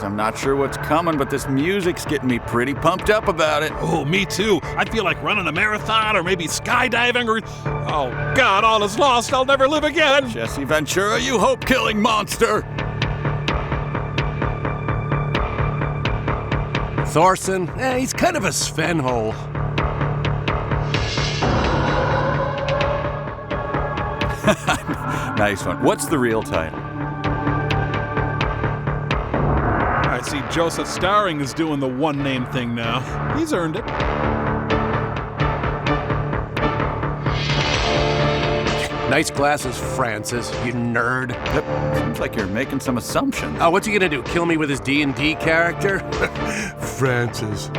guys. I'm not sure what's coming, but this music's getting me pretty pumped up about it. Oh, me too. I feel like running a marathon or maybe skydiving or... Oh, God, all is lost. I'll never live again. Jesse Ventura, you hope-killing monster. Thorson, he's kind of a Sven-hole. Nice one. What's the real title? I see Joseph Starring is doing the one-name thing now. He's earned it. Nice glasses, Francis, you nerd. Yep. Seems like you're making some assumptions. Oh, what's he gonna do, kill me with his D&D character? Francis.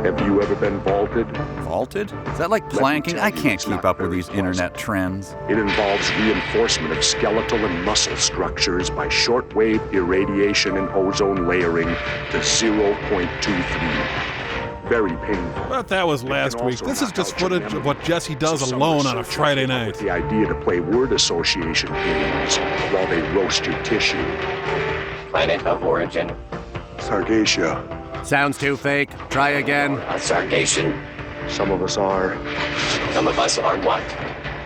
Have you ever been vaulted? Vaulted? Is that like planking? I can't keep up with these internet trends. It involves reinforcement of skeletal and muscle structures by shortwave irradiation and ozone layering to 0.23. Very painful. But that was last week. This is just footage of what Jesse does alone on a Friday night. The idea to play word association games while they roast your tissue. Planet of origin. Sargatia. Sounds too fake. Try again. A Sargation. Some of us are. Some of us are what?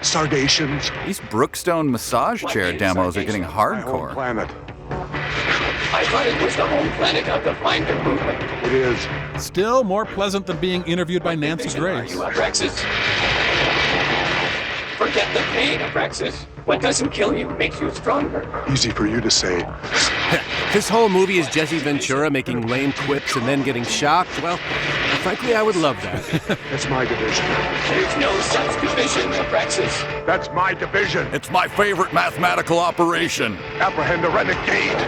Sargations. These Brookstone massage chair demos are getting My home hardcore. planet. I thought it was the home planet of the Finder movement. It is. Still more pleasant than being interviewed by Nancy Are Grace. you Abraxas? Forget the pain, Abraxas. What doesn't kill you makes you stronger. Easy for you to say. This whole movie is Jesse Ventura making lame quips and then getting shocked. Well, frankly, I would love that. That's my division. There's no such division, Abraxas. That's my division. It's my favorite mathematical operation. Apprehend the Renegade.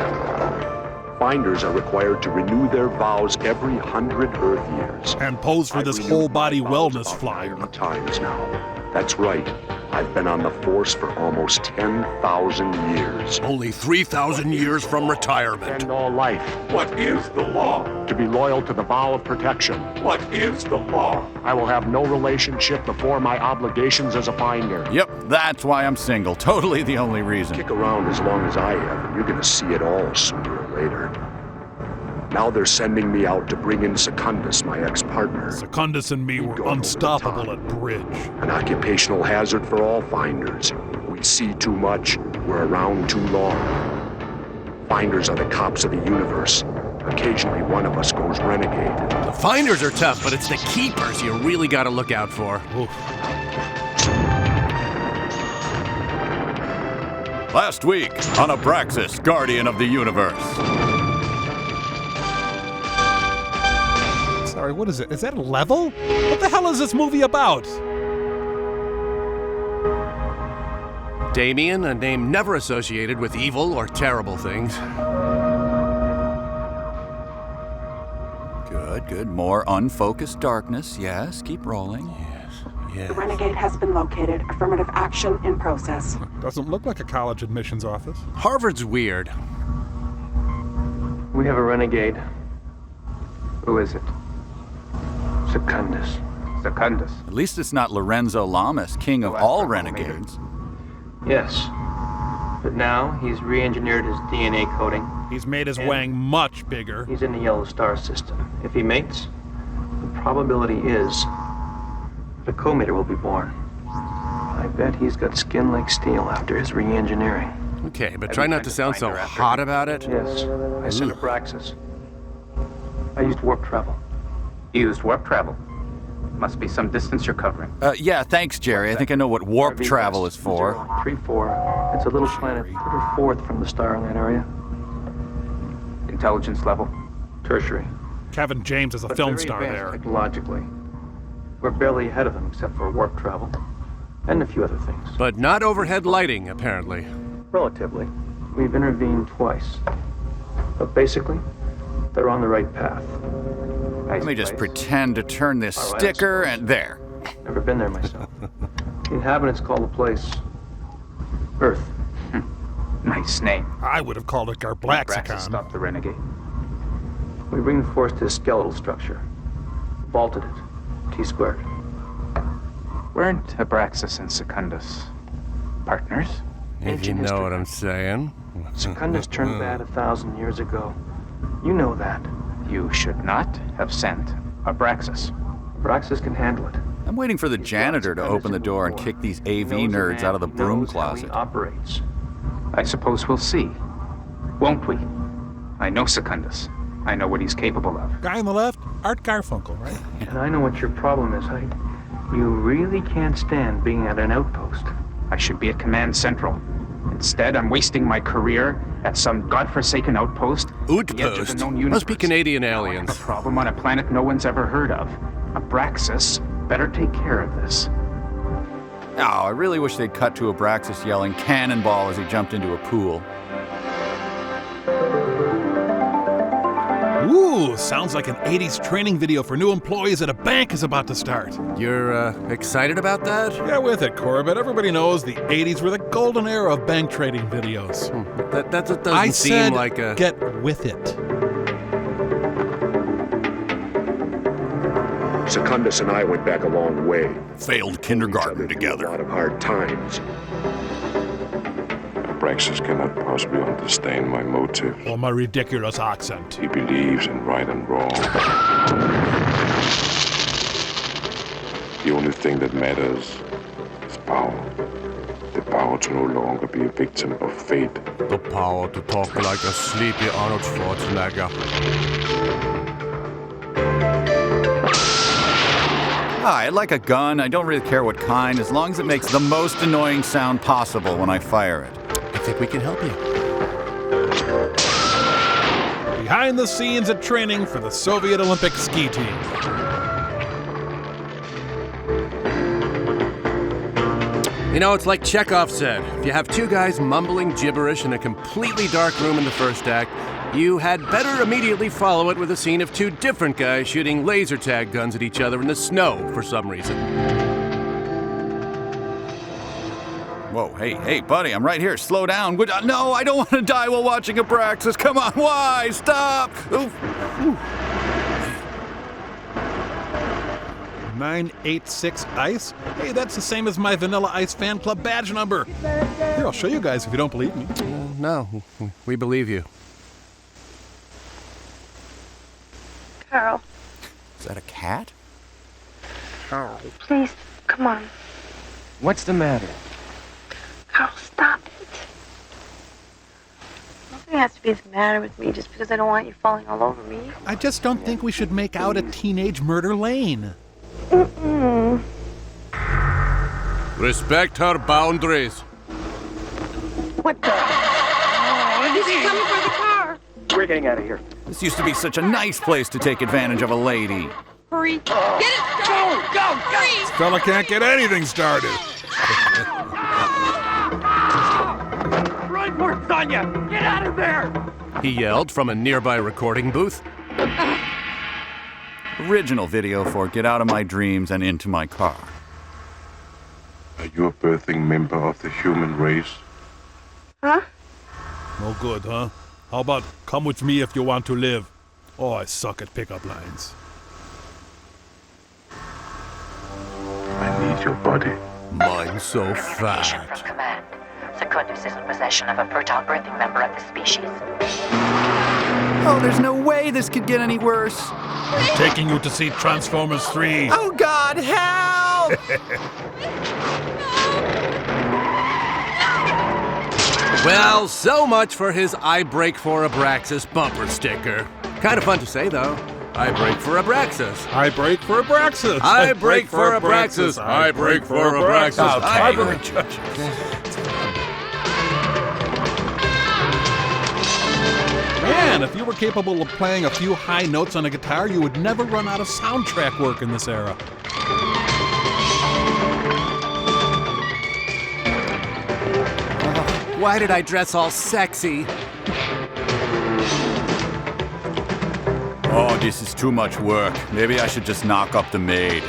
Finders are required to renew their vows every 100 Earth years. And pose for this whole-body wellness flyer. Times now. That's right. I've been on the force for almost 10,000 years. Only 3,000 years from retirement. And all life. What is the law? To be loyal to the vow of protection. What is the law? I will have no relationship before my obligations as a finder. Yep, that's why I'm single. Totally the only reason. Stick around as long as I have, and you're gonna see it all sooner or later. Now they're sending me out to bring in Secundus, my ex-partner. Secundus and me were unstoppable at bridge. An occupational hazard for all finders. We see too much, we're around too long. Finders are the cops of the universe. Occasionally one of us goes renegade. The finders are tough, but it's the keepers you really gotta look out for. Oof. Last week on Abraxas, Guardian of the Universe. Sorry, what is it? Is that a level? What the hell is this movie about? Damien, a name never associated with evil or terrible things. Good, good. More unfocused darkness. Yes, keep rolling. Yes. The Renegade has been located. Affirmative action in process. Doesn't look like a college admissions office. Harvard's weird. We have a renegade. Who is it? Secundus. Secundus. At least it's not Lorenzo Lamas, king of all renegades. Yes. But now he's re-engineered his DNA coding. He's made his wang much bigger. He's in the yellow star system. If he mates, the probability is the Comator will be born. I bet he's got skin like steel after his re-engineering. Okay, but try not to sound so hot about it. Yes, I sent Abraxas. I used warp travel. Used warp travel. Must be some distance you're covering. Yeah, thanks, Jerry. I think I know what warp travel is for. 034. It's a little planet 34th from the star in that area. Intelligence level? Tertiary. Kevin James is a But film very star advanced there. Technologically. We're barely ahead of them except for warp travel. And a few other things. But not overhead lighting, apparently. Relatively. We've intervened twice. But basically, they're on the right path. Let me just pretend to turn this sticker and there. Never been there myself. The inhabitants call the place Earth. Nice name. I would have called it Abraxas Garblaxicon. stopped the Renegade. We bring the force to a skeletal structure. Vaulted it. T-squared. Weren't Abraxas and Secundus partners? If you know what I'm saying. Secundus turned bad 1,000 years ago. You know that. You should not have sent Abraxas. Abraxas can handle it. I'm waiting for the janitor to open the door and kick these AV nerds out of the broom closet. Operates. I suppose we'll see. Won't we? I know Secundus. I know what he's capable of. Guy on the left, Art Garfunkel, right? And I know what your problem is, Hyde. You really can't stand being at an outpost. I should be at Command Central. Instead, I'm wasting my career at some godforsaken outpost. Outpost? Must be Canadian I aliens. have a problem on a planet no one's ever heard of. Abraxas better take care of this. Oh, I really wish they'd cut to Abraxas yelling cannonball as he jumped into a pool. Ooh, sounds like an 80s training video for new employees at a bank is about to start. You're, excited about that? Get with it, Corbett. Everybody knows the 80s were the golden era of bank trading videos. That doesn't I seem said like a... get with it. Secundus and I went back a long way. Failed Each other kindergarten through together. A lot of hard times. Abraxas cannot possibly understand my motives. Or my ridiculous accent. He believes in right and wrong. The only thing that matters is power. The power to no longer be a victim of fate. The power to talk like a sleepy Arnold Schwarzenegger. I like a gun. I don't really care what kind, as long as it makes the most annoying sound possible when I fire it. I think we can help you. Behind the scenes at training for the Soviet Olympic ski team. You know, it's like Chekhov said. If you have two guys mumbling gibberish in a completely dark room in the first act, you had better immediately follow it with a scene of two different guys shooting laser tag guns at each other in the snow for some reason. Whoa, hey, buddy, I'm right here. Slow down. No, I don't want to die while watching Abraxas. Come on, why? Stop! Oof. 986 Ice? Hey, that's the same as my Vanilla Ice fan club badge number. Here, I'll show you guys if you don't believe me. No, we believe you. Carl. Is that a cat? Carl. Please, come on. What's the matter? Carl, stop it. Nothing has to be the matter with me just because I don't want you falling all over me. I just don't think we should make out at Teenage Murder Lane. Mm-mm. Respect her boundaries. What the? Oh, he's coming for the car. We're getting out of here. This used to be such a nice place to take advantage of a lady. Hurry. Get it started. Go. Hurry. This fella can't get anything started. Run for it, Sonya! Get out of there! He yelled from a nearby recording booth. Original video for Get Out of My Dreams and Into My Car. Are you a birthing member of the human race? Huh? No good, huh? How about come with me if you want to live? Oh, I suck at pickup lines. I need your body. Mine's so Information fat. from command. Secundus is in possession of a fertile birthing member of the species. Oh, there's no way this could get any worse. I'm taking you to see Transformers 3. Oh, God, help! Well, so much for his I Break for Abraxas bumper sticker. Kind of fun to say, though. I break for Abraxas. I break for Abraxas. I break for Abraxas. I break for Abraxas. Okay. Man, if you were capable of playing a few high notes on a guitar, you would never run out of soundtrack work in this era. Why did I dress all sexy? Oh, this is too much work. Maybe I should just knock up the maid.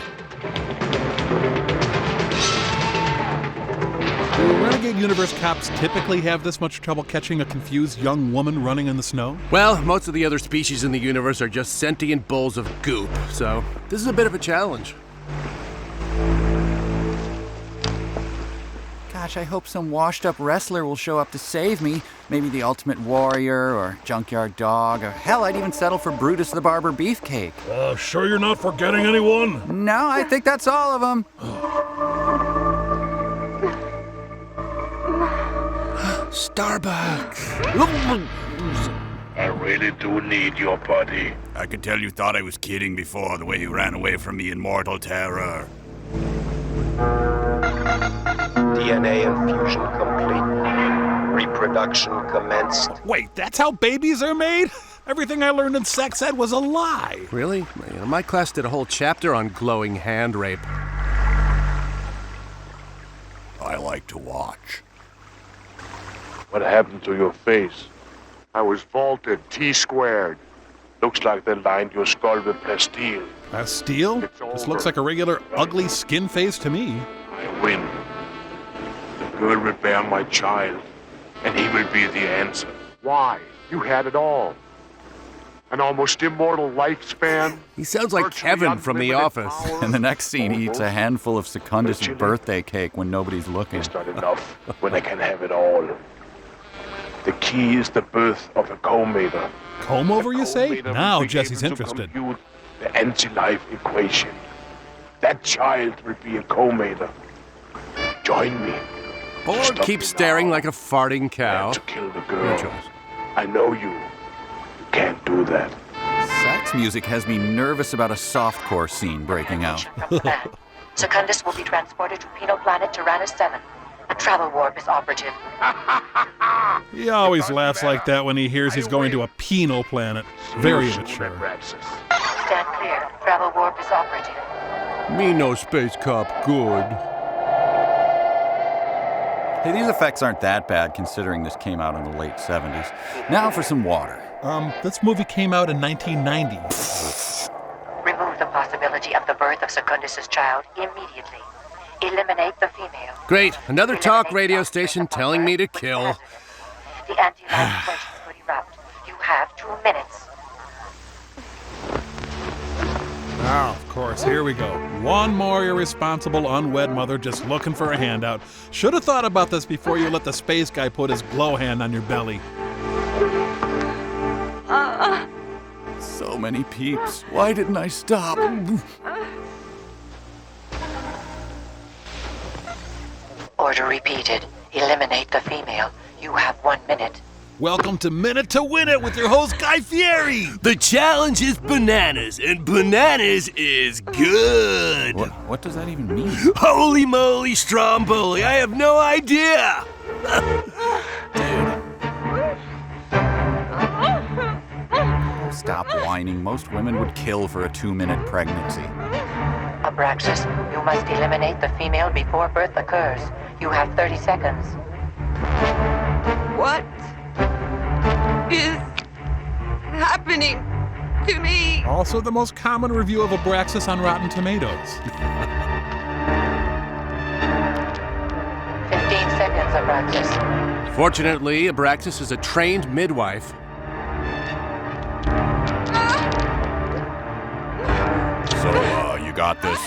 Do Renegade Universe cops typically have this much trouble catching a confused young woman running in the snow? Well, most of the other species in the universe are just sentient bowls of goop, so this is a bit of a challenge. God, Gosh, I hope some washed-up wrestler will show up to save me. Maybe the Ultimate Warrior or Junkyard Dog, or hell, I'd even settle for Brutus the Barber Beefcake. Sure you're not forgetting anyone? No, I think that's all of them. Starbucks. I really do need your body. I could tell you thought I was kidding before, the way you ran away from me in mortal terror. DNA infusion complete. Reproduction commenced. Wait, that's how babies are made? Everything I learned in sex ed was a lie. Really? My class did a whole chapter on glowing hand rape. I like to watch. What happened to your face? I was vaulted, T-squared. Looks like they lined your skull with plasteel. Steel? This looks like a regular ugly skin face to me. I win. The girl will bear my child, and he will be the answer. Why? You had it all. An almost immortal lifespan. He sounds like Kevin from The Office. In the next scene, he eats a handful of Secundus' birthday cake when nobody's looking. It's not enough when I can have it all. The key is the birth of a Comator. Comb over, you say? Now Jesse's interested. Compute the anti-life equation. That child will be a Comator. Join me. Or keep staring like a farting cow. To kill the girl. I know you. You can't do that. Sax music has me nervous about a softcore scene breaking out. Secundus will be transported to Penal Planet Tyrannus 7. A travel warp is operative. He always laughs like that when he hears he's going to a penal planet. Very immature. Stand clear. Travel warp is operative. Me no space cop good. Hey, these effects aren't that bad considering this came out in the late 70s. Now for some water. This movie came out in 1990. Remove the possibility of the birth of Secundus' child immediately. Eliminate the female. Great. Another talk radio station telling me to kill. The anti-life equation could erupt. You have 2 minutes. Oh, of course. Here we go. One more irresponsible unwed mother just looking for a handout. Should have thought about this before you let the space guy put his glow hand on your belly. So many peeps. Why didn't I stop? Order repeated. Eliminate the female. You have 1 minute. Welcome to Minute to Win It with your host, Guy Fieri. The challenge is bananas, and bananas is good. What does that even mean? Holy moly, Stromboli, I have no idea. Stop whining. Most women would kill for a 2-minute pregnancy. Abraxas, you must eliminate the female before birth occurs. You have 30 seconds. What is happening to me? Also the most common review of Abraxas on Rotten Tomatoes. 15 seconds, Abraxas. Fortunately, Abraxas is a trained midwife. So, you got this?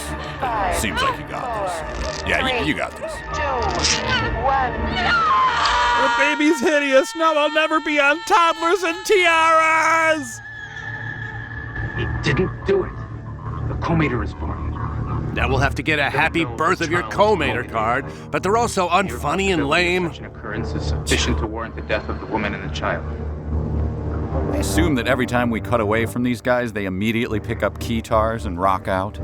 Seems like you got this. Yeah, you got this. 2, 1. The baby's hideous. Now I'll never be on toddlers and tiaras. He didn't do it. The Comator is born. Now we'll have to get a happy birth of your Comator card, but they're also unfunny and lame. Such an occurrence is sufficient to warrant the death of the woman and the child. I assume that every time we cut away from these guys, they immediately pick up keytars and rock out.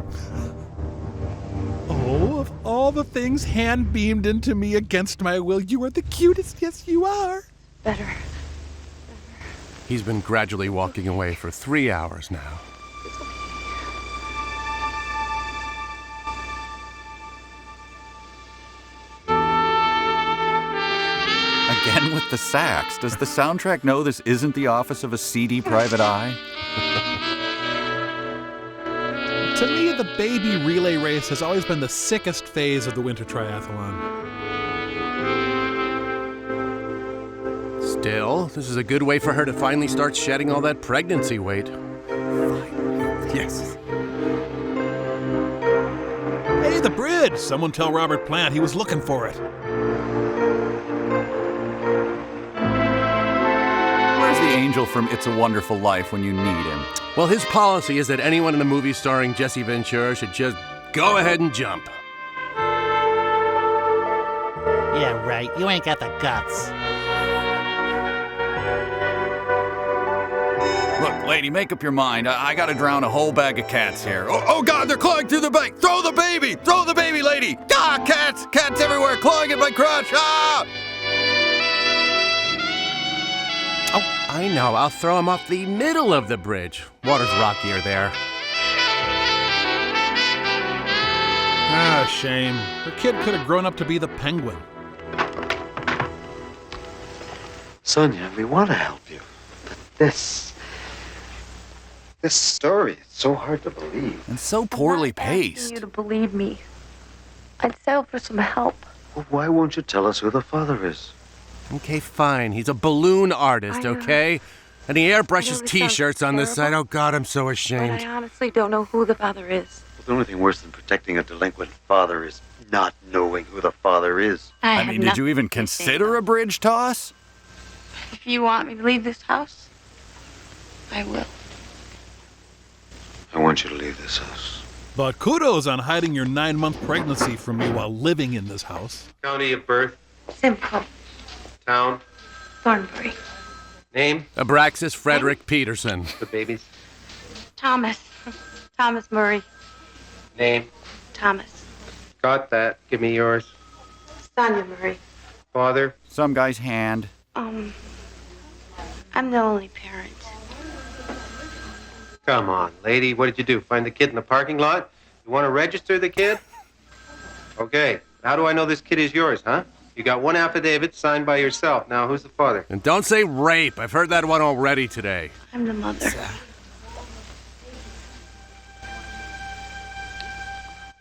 Oh, of all the things hand-beamed into me against my will, you are the cutest. Yes, you are. Better. He's been gradually walking away for 3 hours now. Again with the sax. Does the soundtrack know this isn't the office of a seedy private eye? To me, the baby relay race has always been the sickest phase of the winter triathlon. Still, this is a good way for her to finally start shedding all that pregnancy weight. Yes. Hey, the bridge! Someone tell Robert Plant he was looking for it. angel from It's a Wonderful Life when you need him. Well, his policy is that anyone in the movie starring Jesse Ventura should just go ahead and jump. Yeah, right. You ain't got the guts. Look, lady, make up your mind. I gotta drown a whole bag of cats here. Oh God, they're clawing through the bag. Throw the baby! Throw the baby, lady! Ah, cats! Cats everywhere, clawing at my crotch! Ah! Oh, I know. I'll throw him off the middle of the bridge. Water's rockier there. Ah, shame. Her kid could have grown up to be the Penguin. Sonia, we want to help you. But this story, it's so hard to believe. And so poorly I'm not asking paced. you to believe me. I'd settle for some help. Well, why won't you tell us who the father is? Okay, fine. He's a balloon artist, okay? And he airbrushes T-shirts on this side. Oh, God, I'm so But ashamed. I honestly don't know who the father is. Well, the only thing worse than protecting a delinquent father is not knowing who the father is. I mean, did you even consider a bridge toss? If you want me to leave this house, I will. I want you to leave this house. But kudos on hiding your 9-month pregnancy from me while living in this house. County of birth, Simcoe, town, Thornbury, name, Abraxas Frederick Peterson. the babies, Thomas Murray, name. Thomas, Got that. Give me yours. Sonia Murray. Father. Some guy's hand. I'm the only parent. Come on, lady. What did you do? Find the kid in the parking lot? You want to register the kid? Okay. How do I know this kid is yours, huh? You got one affidavit signed by yourself. Now, who's the father? And don't say rape. I've heard that one already today. I'm the mother.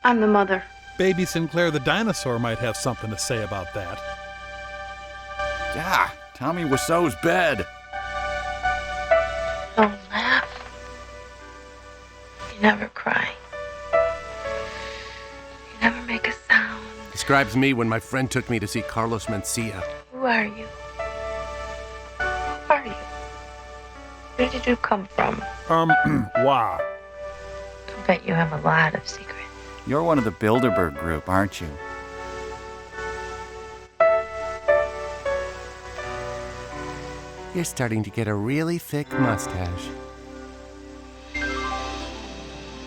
I'm the mother. Baby Sinclair the dinosaur might have something to say about that. Yeah, Tommy Wiseau's bed. Don't laugh. You never cry. You never make a sound. Describes me when my friend took me to see Carlos Mencia. Who are you? Who are you? Where did you come from? Wow. I bet you have a lot of secrets. You're one of the Bilderberg group, aren't you? You're starting to get a really thick mustache.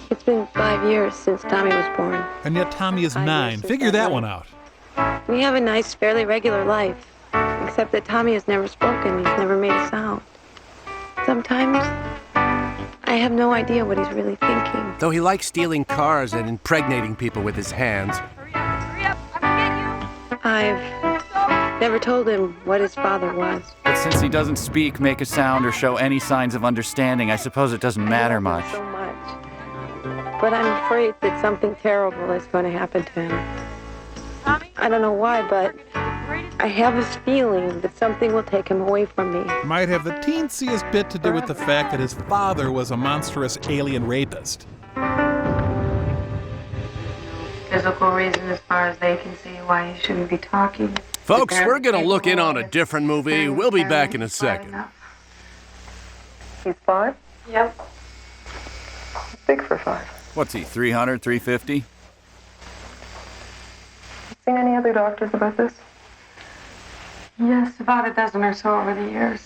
It's been 5 years since Tommy was born. And yet Tommy is 9. Figure that one out. We have a nice, fairly regular life. Except that Tommy has never spoken. He's never made a sound. Sometimes I have no idea what he's really thinking. Though he likes stealing cars and impregnating people with his hands. I've never told him what his father was. But since he doesn't speak, make a sound, or show any signs of understanding, I suppose it doesn't matter much. So much. But I'm afraid that something terrible is going to happen to him. I don't know why, but I have this feeling that something will take him away from me. Might have the teensiest bit to do with the fact that his father was a monstrous alien rapist. Physical reason as far as they can see why you shouldn't be talking. Folks, we're going to look in on a different movie. We'll be back in a second. He's 5? Yep. He's big for 5. What's he, 300, 350? Seen any other doctors about this? Yes, about a dozen or so over the years.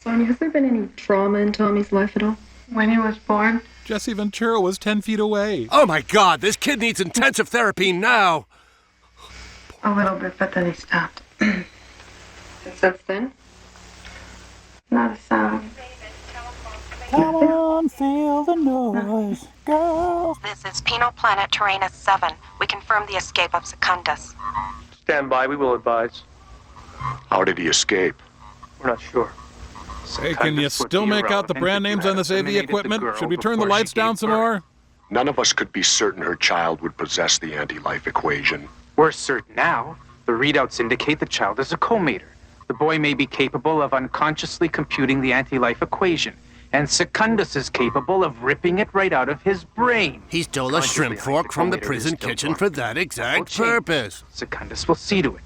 Sonia, has there been any trauma in Tommy's life at all? When he was born? Jesse Ventura was 10 feet away. Oh my God, this kid needs intensive therapy now. A little bit, but then he stopped. And since then? Not a sound. Come on, feel the noise, girl. This is Penal Planet Terranus 7. We confirm the escape of Secundus. Stand by, we will advise. How did he escape? We're not sure. Hey, can you still make out the brand names on this AV equipment? Should we turn the lights down some more? None of us could be certain her child would possess the anti-life equation. We're certain now. The readouts indicate the child is a Comator. The boy may be capable of unconsciously computing the anti-life equation, and Secundus is capable of ripping it right out of his brain. He stole a shrimp fork from the prison kitchen for that exact purpose. Secundus will see to it.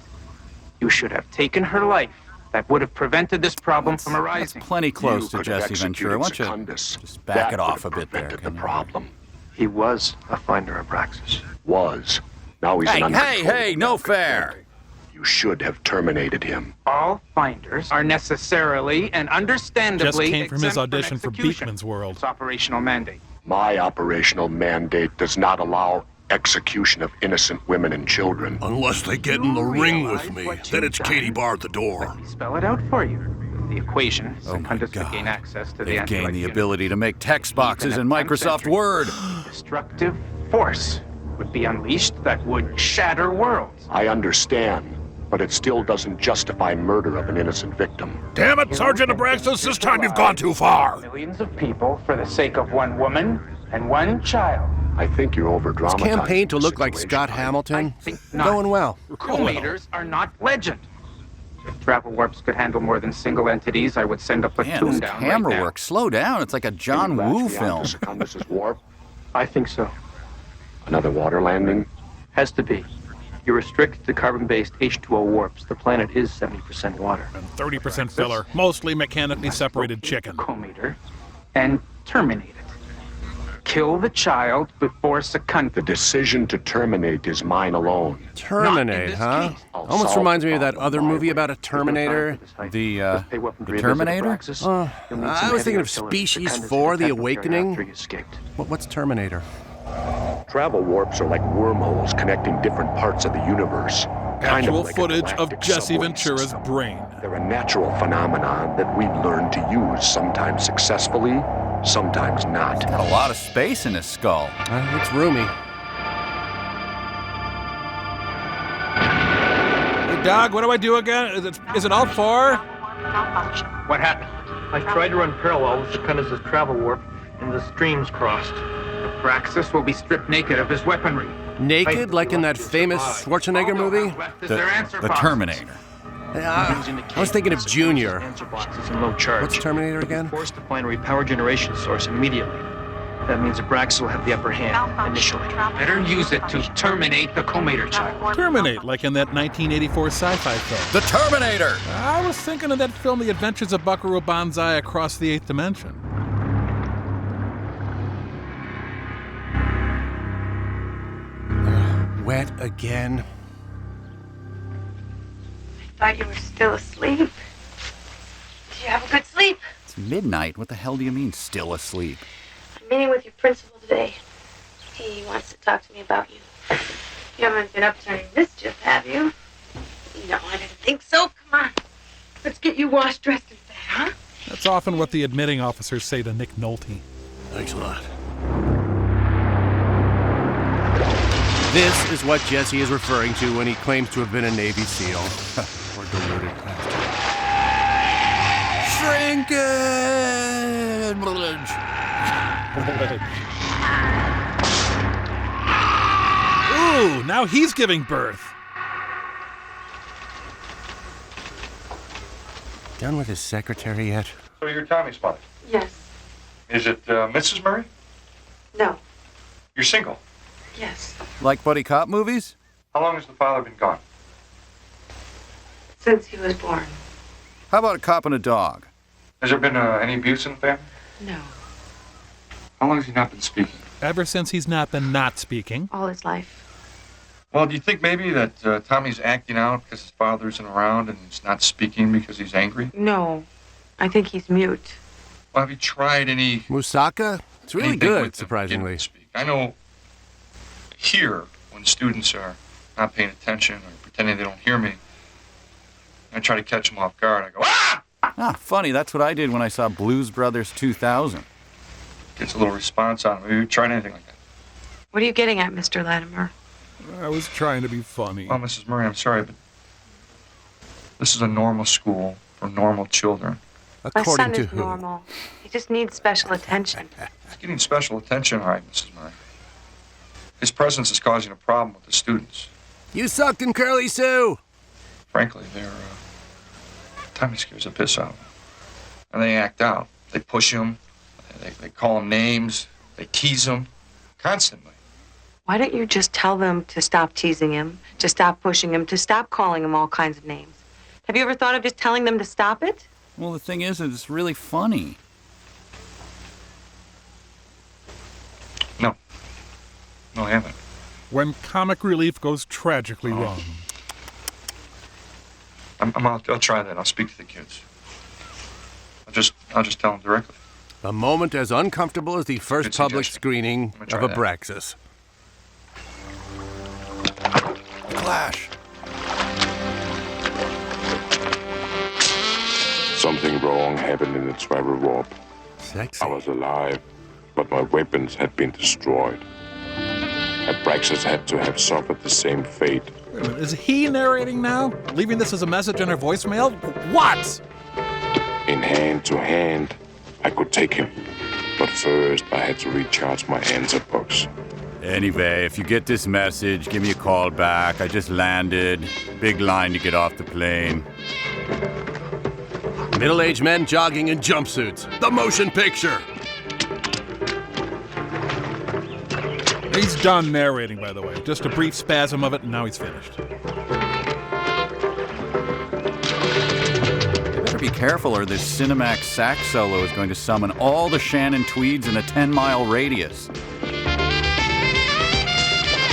You should have taken her life that would have prevented this problem from arising. Plenty close to You could have Jesse Ventura. Why don't you Secundus. just back That it off a would have bit there? prevented the problem. He was a finder of Abraxas. Was. Now he's Hey, an hey, no fair! You should have terminated him. All finders are necessarily and understandably Just came from his exempt audition for execution. Beekman's World. It's operational mandate. My operational mandate does not allow execution of innocent women and children. Unless they get in the ring with me, then it's Katie Bar at the door. Let me spell it out for you. The equation, Secundus would gain access to the They've anti-life gained the unit. ability to make text boxes in Even at Microsoft century. Word. Destructive force would be unleashed that would shatter worlds. I understand, but it still doesn't justify murder of an innocent victim. Damn it, Sergeant Abraxas, this time you've gone too far. Millions of people for the sake of one woman and one child. I think you're His over-dramatizing campaign to the look like situation. Scott Hamilton, not. going well. Comators are not legend. If travel warps could handle more than single entities, I would send a Man, platoon this down camera right now. work. Slow down. It's like a John Woo film. Secundus's warp? I think so. Another water landing? Has to be. You're restricted to carbon-based H2O warps. The planet is 70% water. And 30% filler, mostly mechanically separated chicken. Comator and terminate it. Kill the child before Secundus. The decision to terminate is mine alone. Terminate, huh? Almost reminds me of that other movie about a Terminator. The Terminator? I was thinking of Species 4, The Awakening. What's Terminator? Travel warps are like wormholes connecting different parts of the universe. Kind Actual of like a footage of galactic Jesse subway Ventura's system. brain. They're a natural phenomenon that we've learned to use, sometimes successfully, sometimes not. Got a lot of space in his skull. It's roomy. Hey, Doc, what do I do again? Is it out far? What happened? I tried to run parallel with Secundus' travel warp, and the streams crossed. Abraxas will be stripped naked of his weaponry. Naked, like in that famous Schwarzenegger movie? The Terminator. I was thinking of Junior. Answer boxes in low charge. What's Terminator again? Forced to find a repower generation source immediately. That means Abraxas will have the upper hand initially. Better use it to terminate the Comator child. Terminate, like in that 1984 sci-fi film. The Terminator! I was thinking of that film, The Adventures of Buckaroo Banzai Across the Eighth Dimension. Wet again. Thought you were still asleep. Did you have a good sleep? It's midnight. What the hell do you mean, still asleep? I'm meeting with your principal today. He wants to talk to me about you. You haven't been up to any mischief, have you? No, I didn't think so. Come on. Let's get you washed, dressed, and fed, huh? That's often what the admitting officers say to Nick Nolte. Thanks a lot. This is what Jesse is referring to when he claims to have been a Navy SEAL. Or deluded bastard. Shrinkage! Ooh, now he's giving birth. Done with his secretary yet? So you're Tommy Spot. Yes. Is it Mrs. Murray? No. You're single. Yes. Like buddy cop movies? How long has the father been gone? Since he was born. How about a cop and a dog? Has there been any abuse in the family? No. How long has he not been speaking? Ever since he's not been not speaking. All his life. Well, do you think maybe that Tommy's acting out because his father isn't around and he's not speaking because he's angry? No. I think he's mute. Well, have you tried any... Moussaka? It's really anything good, with them surprisingly. getting to speak? I know here, when students are not paying attention or pretending they don't hear me, I try to catch them off guard. I go, ah! Ah, funny. That's what I did when I saw Blues Brothers 2000. Gets a little response out of me. Have you tried anything like that? What are you getting at, Mr. Latimer? I was trying to be funny. Well, Mrs. Murray, I'm sorry, but this is a normal school for normal children. My son is normal. He just needs special attention. He's getting special attention, all right, Mrs. Murray. His presence is causing a problem with the students. You sucked in Curly Sue! Frankly, Tommy scares the piss out of them. And they act out. They push him. They call him names. They tease him. Constantly. Why don't you just tell them to stop teasing him, to stop pushing him, to stop calling him all kinds of names? Have you ever thought of just telling them to stop it? Well, the thing is, it's really funny. No, I haven't. When comic relief goes tragically wrong. I'll try that. I'll speak to the kids. I'll just tell them directly. A moment as uncomfortable as the first public screening of Abraxas. Flash. Something wrong happened in the travel warp. Sexy. I was alive, but my weapons had been destroyed. Abraxas had to have suffered the same fate. Wait a minute, is he narrating now? Leaving this as a message on her voicemail? What? In hand to hand, I could take him. But first, I had to recharge my answer box. Anyway, if you get this message, give me a call back. I just landed. Big line to get off the plane. Middle-aged men jogging in jumpsuits. The motion picture. He's done narrating, by the way. Just a brief spasm of it, and now he's finished. You better be careful, or this Cinemax sax solo is going to summon all the Shannon Tweeds in a 10-mile radius.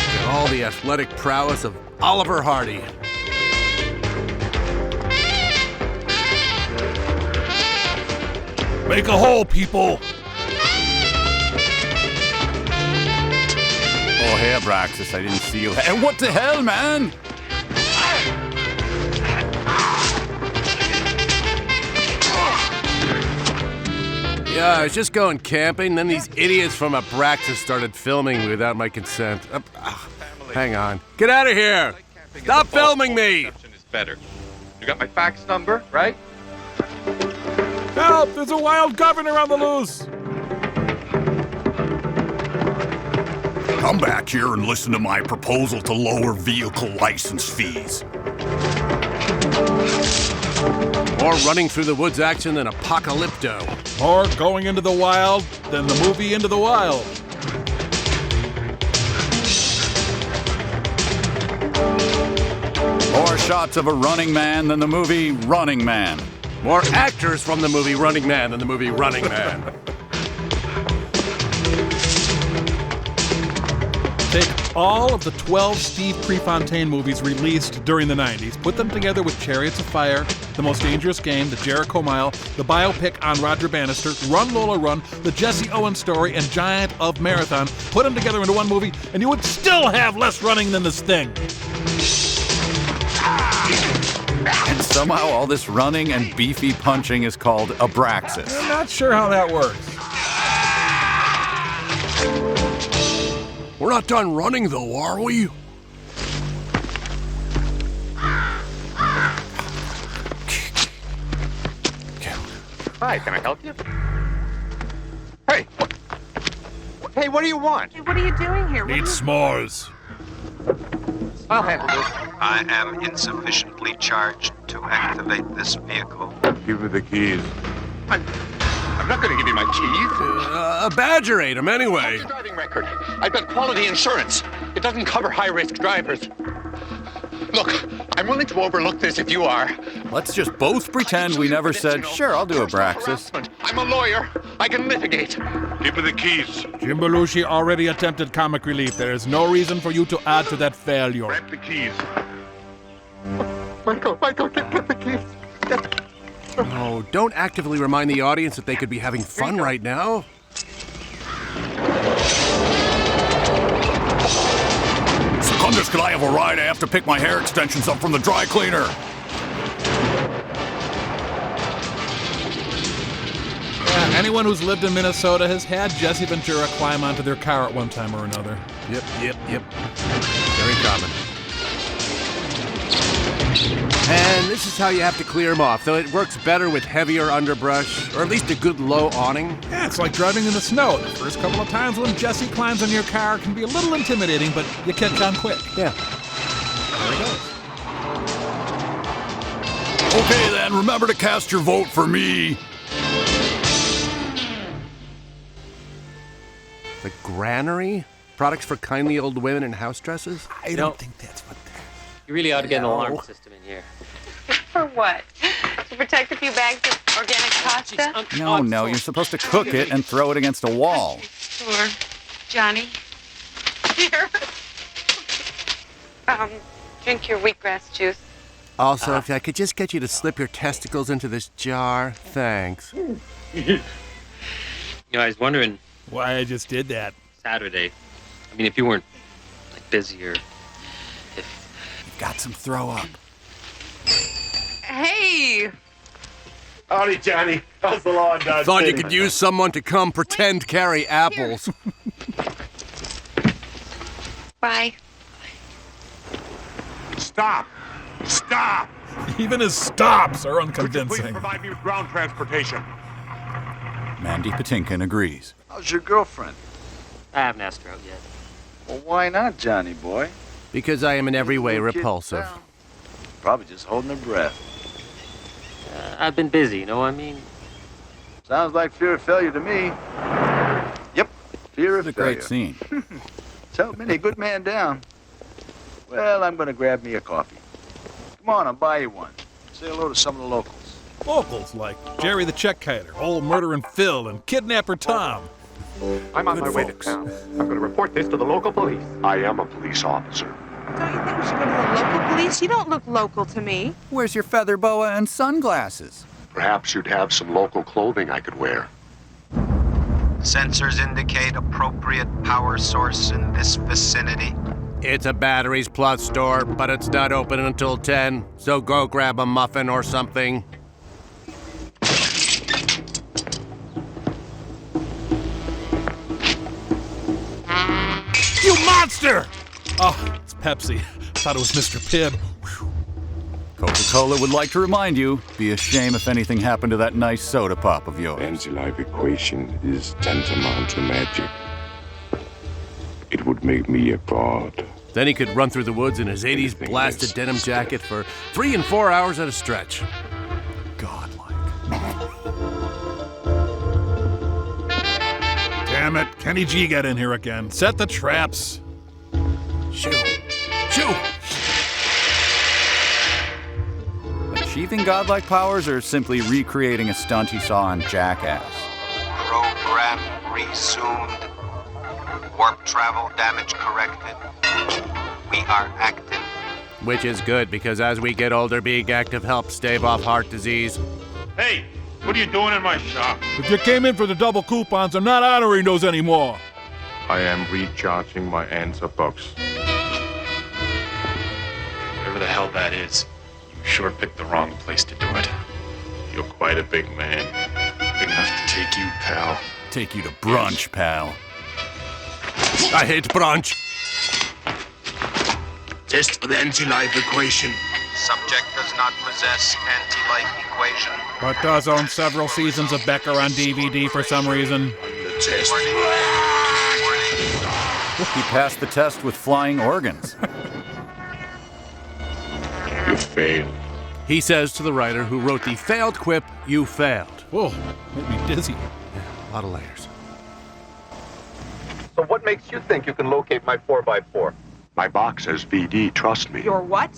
And all the athletic prowess of Oliver Hardy. Make a hole, people! Oh, hey, Abraxas, I didn't see you. Hey, what the hell, man? Yeah, I was just going camping, then these idiots from Abraxas started filming without my consent. Hang on. Get out of here! Stop filming me! Is better. You got my fax number, right? Help! There's a wild governor on the loose! Come back here and listen to my proposal to lower vehicle license fees. More running through the woods action than Apocalypto. More going into the wild than the movie Into the Wild. More shots of a running man than the movie Running Man. More actors from the movie Running Man than the movie Running Man. Take all of the 12 Steve Prefontaine movies released during the 90s, put them together with Chariots of Fire, The Most Dangerous Game, The Jericho Mile, the biopic on Roger Bannister, Run Lola Run, The Jesse Owens Story, and Giant of Marathon, put them together into one movie, and you would still have less running than this thing. And somehow all this running and beefy punching is called Abraxas. I'm not sure how that works. We're not done running, though, are we? Hi, can I help you? Hey! Hey, what do you want? Hey, what are you doing here? Need s'mores. I'll handle this. I am insufficiently charged to activate this vehicle. Give me the keys. I'm not going to give you my keys. A Badger ate him anyway. Your driving record. I've got quality insurance. It doesn't cover high-risk drivers. Look, I'm willing to overlook this if you are. Let's just both pretend we never said, sure, I'll do Abraxas. I'm a lawyer. I can litigate. Give me the keys. Jim Belushi already attempted comic relief. There is no reason for you to add to that failure. Grab the keys. Michael, get the keys. No, don't actively remind the audience that they could be having fun right now. Secundus, could I have a ride? I have to pick my hair extensions up from the dry cleaner. Yeah, anyone who's lived in Minnesota has had Jesse Ventura climb onto their car at one time or another. Yep. Very common. And this is how you have to clear them off, though it works better with heavier underbrush, or at least a good low awning. Yeah, it's like driving in the snow. The first couple of times when Jesse climbs on your car can be a little intimidating, but you catch on quick. Yeah. There he goes. Okay, then, remember to cast your vote for me. The Granary? Products for kindly old women in house dresses? I don't think that's what... You really ought to get an alarm system in here. For what? To protect a few bags of organic pasta? No, you're supposed to cook it and throw it against a wall. Sure. Johnny? Here. Drink your wheatgrass juice. Also, if I could just get you to slip your testicles into this jar, thanks. You know, I was wondering why I just did that. Saturday. I mean, if you weren't like busy or if you've got some throw up. Hey! Howdy, Johnny. How's the law in Dodge Thought you City? could use someone to come pretend carry apples. Bye. Stop! Stop! Even his stops are Could you please unconvincing. provide me with ground transportation? Mandy Patinkin agrees. How's your girlfriend? I haven't asked her out yet. Well, why not, Johnny boy? Because I am in every way repulsive. Probably just holding her breath. I've been busy, you know what I mean? Sounds like fear of failure to me. Yep, fear of It's a failure. great scene. Tell many a good man down. Well, I'm gonna grab me a coffee. Come on, I'll buy you one. Say hello to some of the locals. Locals like Jerry the check kiter, old murdering Phil, and kidnapper Tom. I'm on my way to town. I'm going to report this to the local police. I am a police officer. Don't you think we should go to the local police? You don't look local to me. Where's your feather boa and sunglasses? Perhaps you'd have some local clothing I could wear. Sensors indicate appropriate power source in this vicinity. It's a Batteries Plus store, but it's not open until 10, so go grab a muffin or something. You monster! Oh, it's Pepsi. Thought it was Mr. Pibb. Coca-Cola would like to remind you, be a shame if anything happened to that nice soda pop of yours. Anti-life equation is tantamount to magic. It would make me a god. Then he could run through the woods in his 80s blasted denim jacket for 3 and 4 hours at a stretch. Godlike. Damn it, Kenny G got in here again. Set the traps. Shoo. Shoo. Achieving godlike powers or simply recreating a stunt he saw on Jackass? Program resumed. Warp travel damage corrected. We are active. Which is good, because as we get older, being active helps stave off heart disease. Hey, what are you doing in my shop? If you came in for the double coupons, I'm not honoring those anymore. I am recharging my answer box. Whatever the hell that is, you sure picked the wrong place to do it. You're quite a big man. Big enough to take you, pal. Take you to brunch, pal. I hate brunch. Test for the anti-life equation. Subject does not possess anti-life equation. But does own several seasons of Becker on DVD for some reason. The test. He passed the test with flying organs. You failed. He says to the writer who wrote the failed quip, "You failed." Whoa, made me dizzy. Yeah, a lot of layers. So what makes you think you can locate my 4x4? My box says VD, trust me. Your what?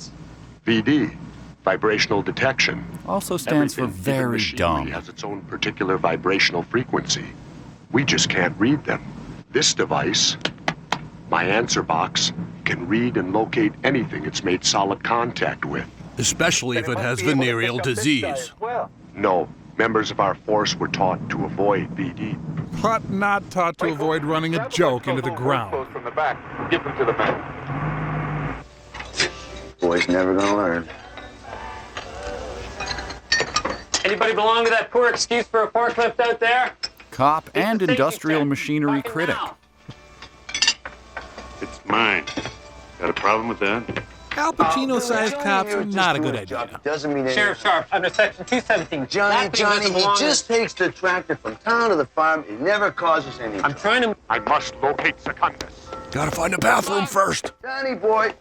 VD, vibrational detection. Also stands for Everything, very even machinery, dumb. has its own particular vibrational frequency. We just can't read them. This device, my answer box, can read and locate anything it's made solid contact with. Especially if it has venereal disease. No, members of our force were taught to avoid VD. But not taught to avoid running a joke into the ground. From the back, give them to the men. Boy's never gonna learn. Anybody belong to that poor excuse for a forklift out there? Cop and industrial machinery critic. It's mine. Got a problem with that? Al Pacino-sized cops are not a good idea. Doesn't mean Sheriff Sharp, under Section 217. Johnny, he just takes the tractor from town to the farm. He never causes any. I'm trying to... I must locate Secundus. Gotta find a bathroom first. Johnny boy,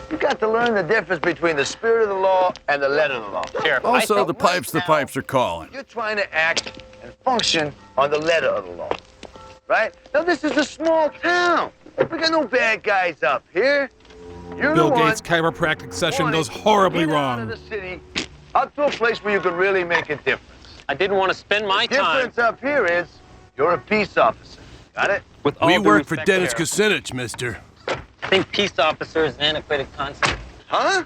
you got to learn the difference between the spirit of the law and the letter of the law. Sheriff, Also, the pipes are calling. You're trying to act and function on the letter of the law, right? Now, this is a small town. We got no bad guys up here. You're Bill the one Gates' chiropractic session wanting goes horribly to get out of wrong. the city, out to a place where you can really make a difference. I didn't want to spend my The time. difference up here is you're a peace officer. Got it? With all We due work for respect, Dennis Sheriff, Kucinich, mister. I think peace officer is an antiquated concept. Huh?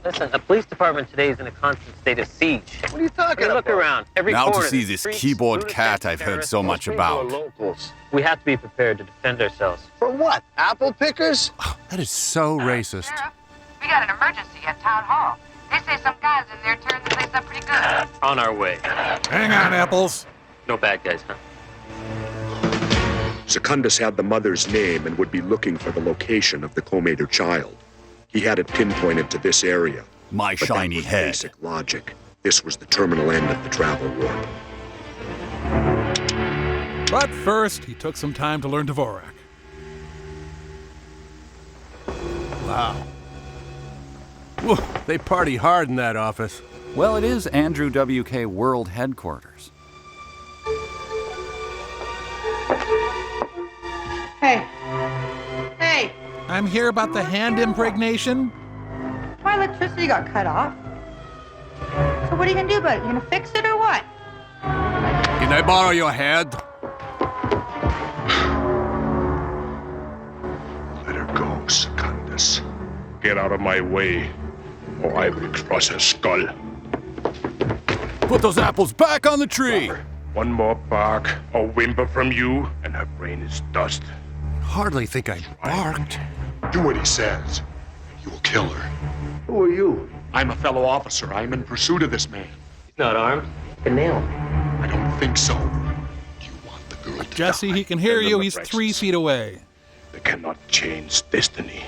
Listen, the police department today is in a constant state of siege. What are you talking Look about? around. Every Now to corner, see there's this streets, keyboard lunatics, cat I've heard terrorists. so much Most people are about. locals. We have to be prepared to defend ourselves. For what? Apple pickers? That is so racist. Sheriff, we got an emergency at Town Hall. They say some guys in there turned the place up pretty good. On our way. Hang on, Apples. No bad guys, huh? Secundus had the mother's name and would be looking for the location of the Comator child. He had it pinpointed to this area. My But shiny that was head. Basic logic. This was the terminal end of the travel warp. But first, he took some time to learn Dvorak. Wow. Whew, they party hard in that office. Well, it is Andrew WK World Headquarters. Hey. Hey. I'm here about the hand impregnation. My electricity got cut off. So what are you gonna do about it? You gonna fix it or what? Can I borrow your head? Let her go, Secundus. Get out of my way, or I will crush her skull. Put those apples back on the tree! One more bark or whimper from you, and her brain is dust. Hardly think I barked. Do what he says. You will kill her. Who are you? I'm a fellow officer. I'm in pursuit of this man. He's not armed. You can nail him. I don't think so. You want the girl to Jesse, die. he can hear Then you. the He's Abraxas. 3 feet away. They cannot change destiny.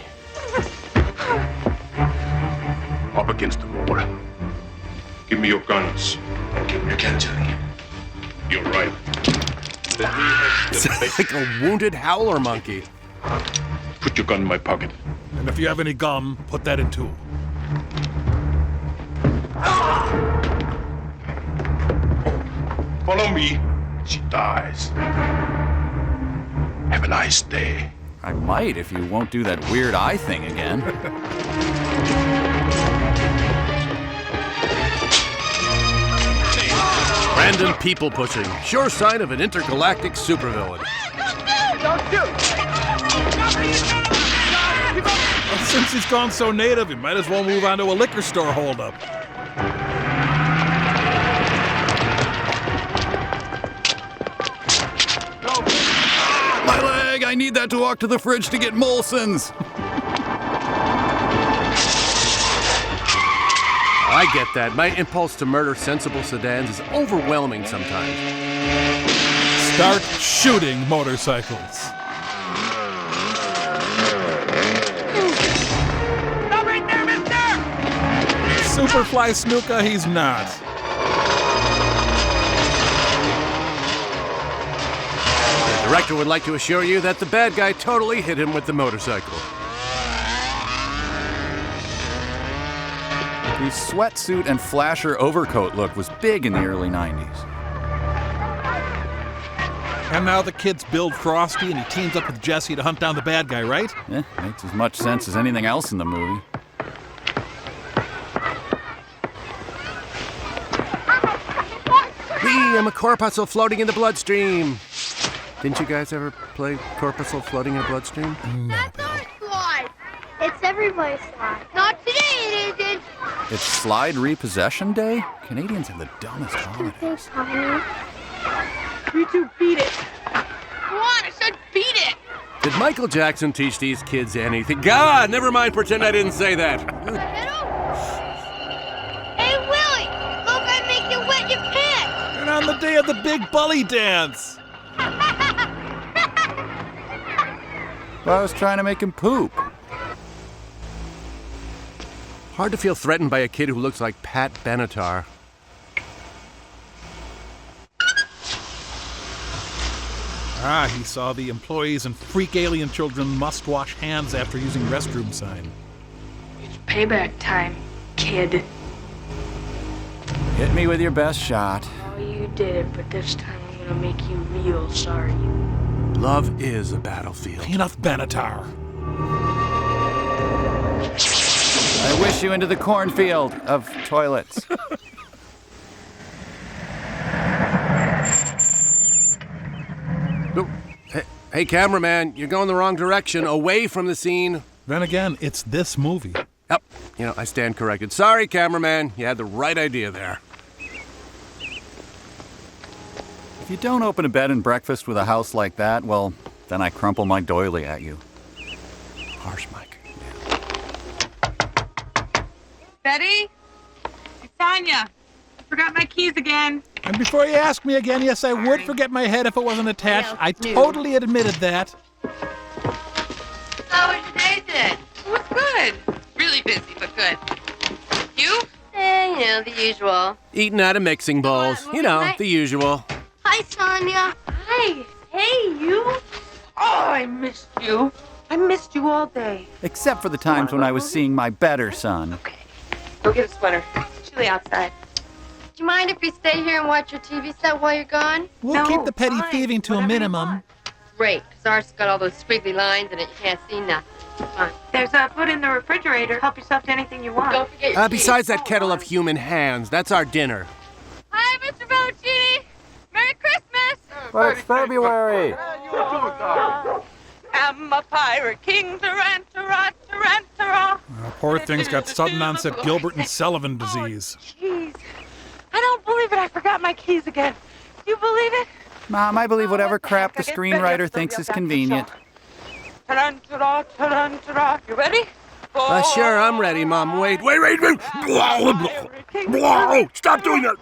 Up against the wall. Give me your guns. Give me your gun, Johnny. You're right. Let me have the It's like a wounded howler monkey. Put your gun in my pocket. And if you have any gum, put that in too. Follow me. She dies. Have a nice day. I might if you won't do that weird eye thing again. Random people pushing. Sure sign of an intergalactic supervillain. Don't shoot! Well, since he's gone so native, he might as well move on to a liquor store holdup. My leg! I need that to walk to the fridge to get Molson's! I get that. My impulse to murder sensible sedans is overwhelming sometimes. Start shooting motorcycles. Stop right there, mister! Superfly Snuka, he's not. The director would like to assure you that the bad guy totally hit him with the motorcycle. The sweatsuit and flasher overcoat look was big in the early 90s. And now the kids build Frosty and he teams up with Jesse to hunt down the bad guy, right? Makes as much sense as anything else in the movie. I'm a corpuscle floating in the bloodstream. Didn't you guys ever play corpuscle floating in the bloodstream? No, Bill. Slide. It's everybody's slide. Not today, it isn't. It's Slide Repossession Day? Canadians have the dumbest holidays. Thanks, honey. You two beat it. Come on, I said beat it. Did Michael Jackson teach these kids anything? God, never mind, pretend I didn't say that. Hey, Willie, look, I make you wet your pants. And on the day of the big bully dance. Well, I was trying to make him poop. Hard to feel threatened by a kid who looks like Pat Benatar. Ah, he saw the employees and freak alien children must wash hands after using restroom sign. It's payback time, kid. Hit me with your best shot. Oh, you did it, but this time I'm gonna make you real sorry. Love is a battlefield. Enough Benatar. I wish you into the cornfield of toilets. Hey, cameraman, you're going the wrong direction, away from the scene. Then again, it's this movie. Yep, I stand corrected. Sorry, cameraman, you had the right idea there. If you don't open a bed and breakfast with a house like that, well, then I crumple my doily at you. Harsh, Mike. Betty? It's Sonia. I forgot my keys again. And before you ask me again, yes, I would forget my head if it wasn't attached. I totally admitted that. How was your day today? It was good. Really busy, but good. You? The usual. Eating out of mixing bowls. The usual. Hi, Sonia. Hi. Hey, you. Oh, I missed you. I missed you all day. Except for the times when I was seeing my better son. Okay. Go get a sweater. It's chilly outside. Do you mind if we stay here and watch your TV set while you're gone? We'll keep the petty thieving to a minimum. Great, because ours got all those squiggly lines in it. You can't see nothing. Come on. There's food in the refrigerator. Help yourself to anything you want. Don't forget your Besides that kettle of human hands, that's our dinner. Hi, Mr. Bellucci. Merry Christmas. But it's February. I'm a pirate king, Tarantara. Poor thing's got sudden onset Gilbert and Sullivan disease. Jeez. I don't believe it. I forgot my keys again. Do you believe it? Mom, I believe whatever crap the screenwriter thinks is convenient. Tarantara. You ready? Sure, I'm ready, Mom. Wait. Stop doing that.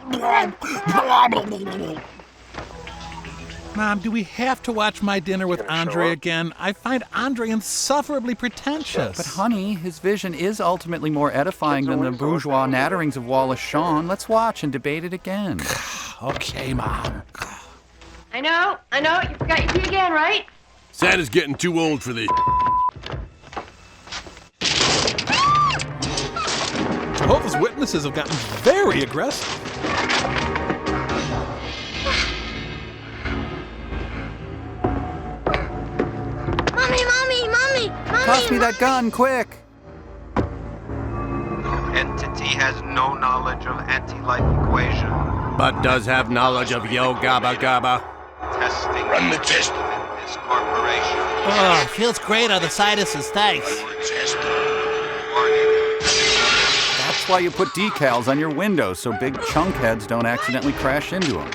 Mom, do we have to watch My Dinner with Andre again? I find Andre insufferably pretentious. But honey, his vision is ultimately more edifying than the bourgeois natterings of Wallace Shawn. Let's watch and debate it again. Okay, Mom. I know. You forgot your key again, right? Santa's getting too old for this. Jehovah's Witnesses have gotten very aggressive. Mommy! Toss me that gun, quick! Entity has no knowledge of anti-life equation. But does have knowledge of Yo Gabba Gabba. Testing. Run the test. This corporation. Oh, feels great on the sinuses, thanks. That's why you put decals on your windows so big chunk heads don't accidentally crash into them.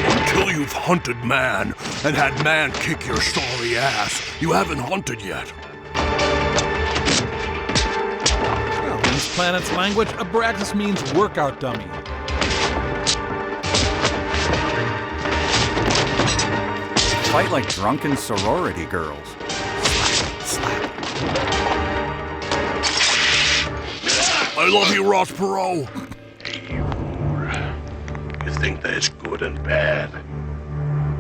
Until you've hunted man and had man kick your sorry ass, you haven't hunted yet. Well, in this planet's language, Abraxas means workout dummy. Fight like drunken sorority girls. I love you, Ross Perot. You think there's good and bad?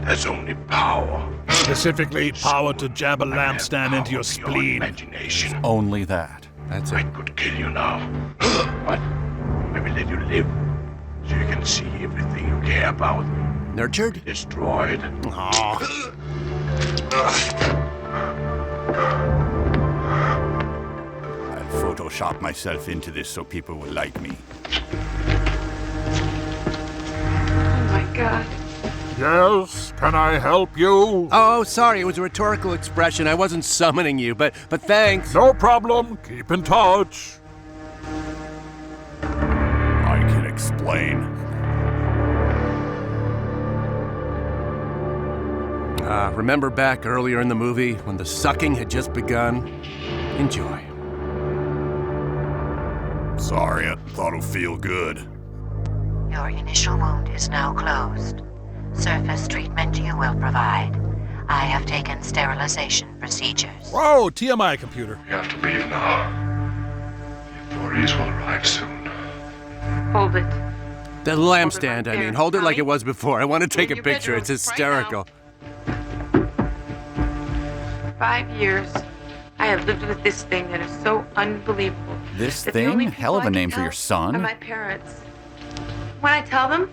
There's only power. Specifically, power to jab a lampstand into your spleen. Imagination. Only that. That's I it. could kill you now, but I will let you live so you can see everything you care about Nurtured? destroyed. Aw. I'll Photoshop myself into this so people will like me. Oh my God. Yes, can I help you? Oh, sorry, it was a rhetorical expression. I wasn't summoning you, but thanks. No problem. Keep in touch. I can explain. Remember back earlier in the movie when the sucking had just begun? Enjoy. Sorry, I thought it'd feel good. Your initial wound is now closed. Surface treatment you will provide. I have taken sterilization procedures. Whoa, TMI computer. You have to leave now. The authorities will arrive soon. Hold it. The lampstand, I mean. Hold it like it was before. I want to take a picture. It's hysterical. 5 years, I have lived with this thing that is so unbelievable. This that the only thing? people Hell of I a can name for your tell son. are my parents. When I tell them,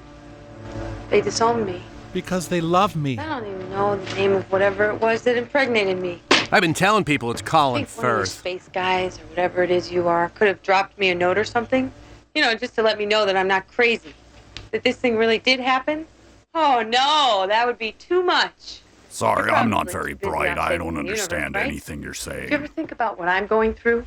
they disown me. Because they love me. I don't even know the name of whatever it was that impregnated me. I've been telling people it's Colin I think one of those Firth. space guys or whatever it is you are could have dropped me a note or something. You know, just to let me know that I'm not crazy. That this thing really did happen. Oh, no, that would be too much. Sorry, You're I'm not probably very too busy bright. I outside don't the universe, understand right? anything you're Do you ever saying. think about what I'm going through?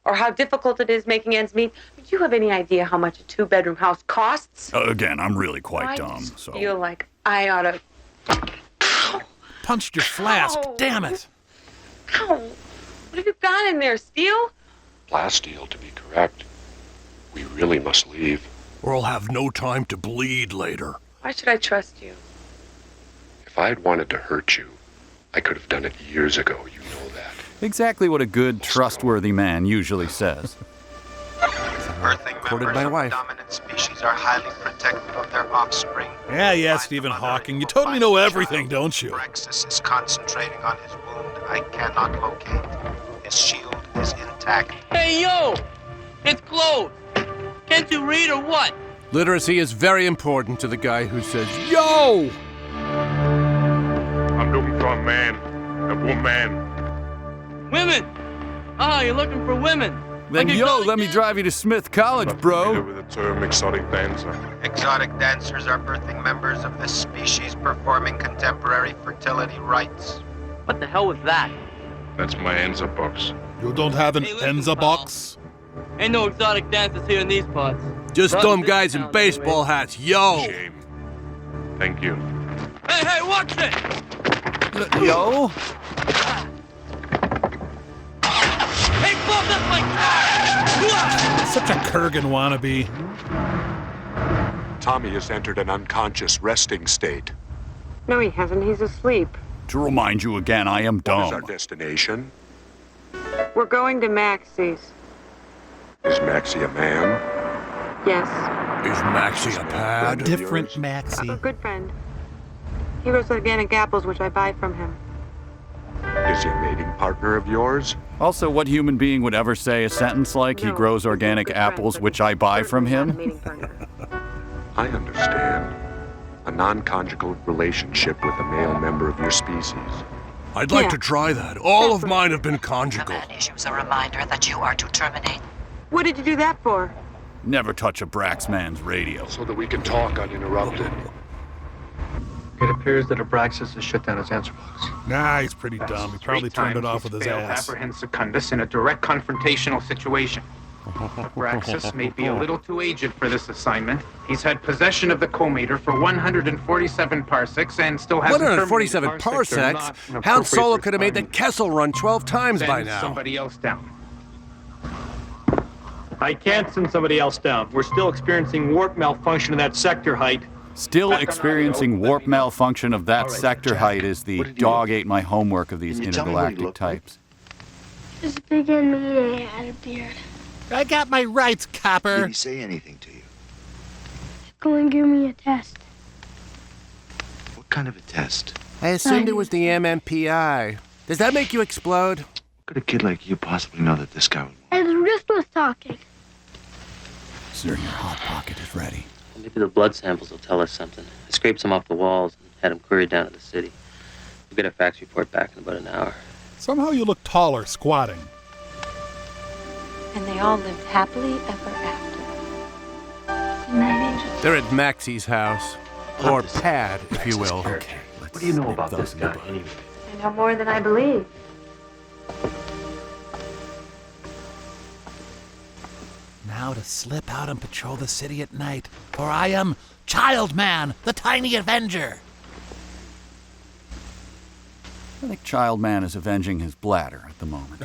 Or how difficult it is making ends meet? Do you have any idea how much a 2-bedroom house costs? Again, I'm really quite I dumb, just so... feel like I ought to... Punched your flask. Ow. Damn it. Ow! What have you got in there, steel? Plasteel, to be correct. We really must leave. Or I'll have no time to bleed later. Why should I trust you? If I had wanted to hurt you, I could have done it years ago, you know that. Exactly what a good, trustworthy man usually says. Earthling Quoted members my of wife. the dominant species are highly protective of their offspring. Yeah, Stephen Hawking. You totally know everything, don't you? Abraxas is concentrating on his wound I cannot locate. His shield is intact. Hey, yo! It's closed! Can't you read or what? Literacy is very important to the guy who says, Yo! I'm looking for a man. A woman. Women! Ah, you're looking for women. Then let me drive you to Smith College, bro. With the term exotic dancer. Exotic dancers are earthling members of this species performing contemporary fertility rites. What the hell was that? That's my answer box. You don't have an Hey, listen, Enza box? Ain't no exotic dancers here in these parts. Just Not dumb in this guys in town, baseball anyway. hats. Yo! Shame. Thank you. Hey, watch it! Yo? Hey, Bob, that's my car! Such a Kurgan wannabe. Tommy has entered an unconscious resting state. No, he hasn't. He's asleep. To remind you again, I am What is our dumb. destination? We're going to Maxie's. Is Maxie a man? Yes. Is Maxie a pad? Different Maxie. A good friend. He grows organic apples, which I buy from him. Is he a mating partner of yours? Also, what human being would ever say a sentence like, he No, grows he's a organic good friend, apples, but which I buy from certainly not a him? mating partner. I understand. A non-conjugal relationship with a male member of your species. I'd like Yeah. to try that. All of mine have been conjugal. Command issues a reminder that you are to terminate. What did you do that for? Never touch a Braxman's radio. So that we can talk uninterrupted. It appears that Abraxas has shut down his answer box. Nah, he's pretty dumb. He probably turned it off with his ass. To apprehend Secundus in a direct confrontational situation. Abraxas may be a little too aged for this assignment. He's had possession of the Comator for 147 parsecs and still hasn't 147 terminated. Parsecs are parsecs? not Han Solo appropriate could have made the for Kessel run 12 times by Send now. somebody else down. I can't send somebody else down. We're still experiencing warp malfunction in that sector height. Still experiencing warp malfunction of that sector height is the dog ate my homework of these intergalactic types. Just big and meaty had a beard. I got my rights, copper. Did he say anything to you? Go and give me a test. What kind of a test? I assumed it was the MMPI. Does that make you explode? Could a kid like you possibly know that this guy would... And his wrist was talking. Sir, your hot pocket is ready. Maybe the blood samples will tell us something. I scraped some off the walls and had them queried down to the city. We'll get a fax report back in about an hour. Somehow you look taller squatting. And they all lived happily ever after. Good night, Angel. They're at Maxie's house. Or pad, if you will. Okay, What do you know about this guy, anyway? I know more than I believe. Now to slip out and patrol the city at night, for I am Child Man, the Tiny Avenger. I think Child Man is avenging his bladder at the moment.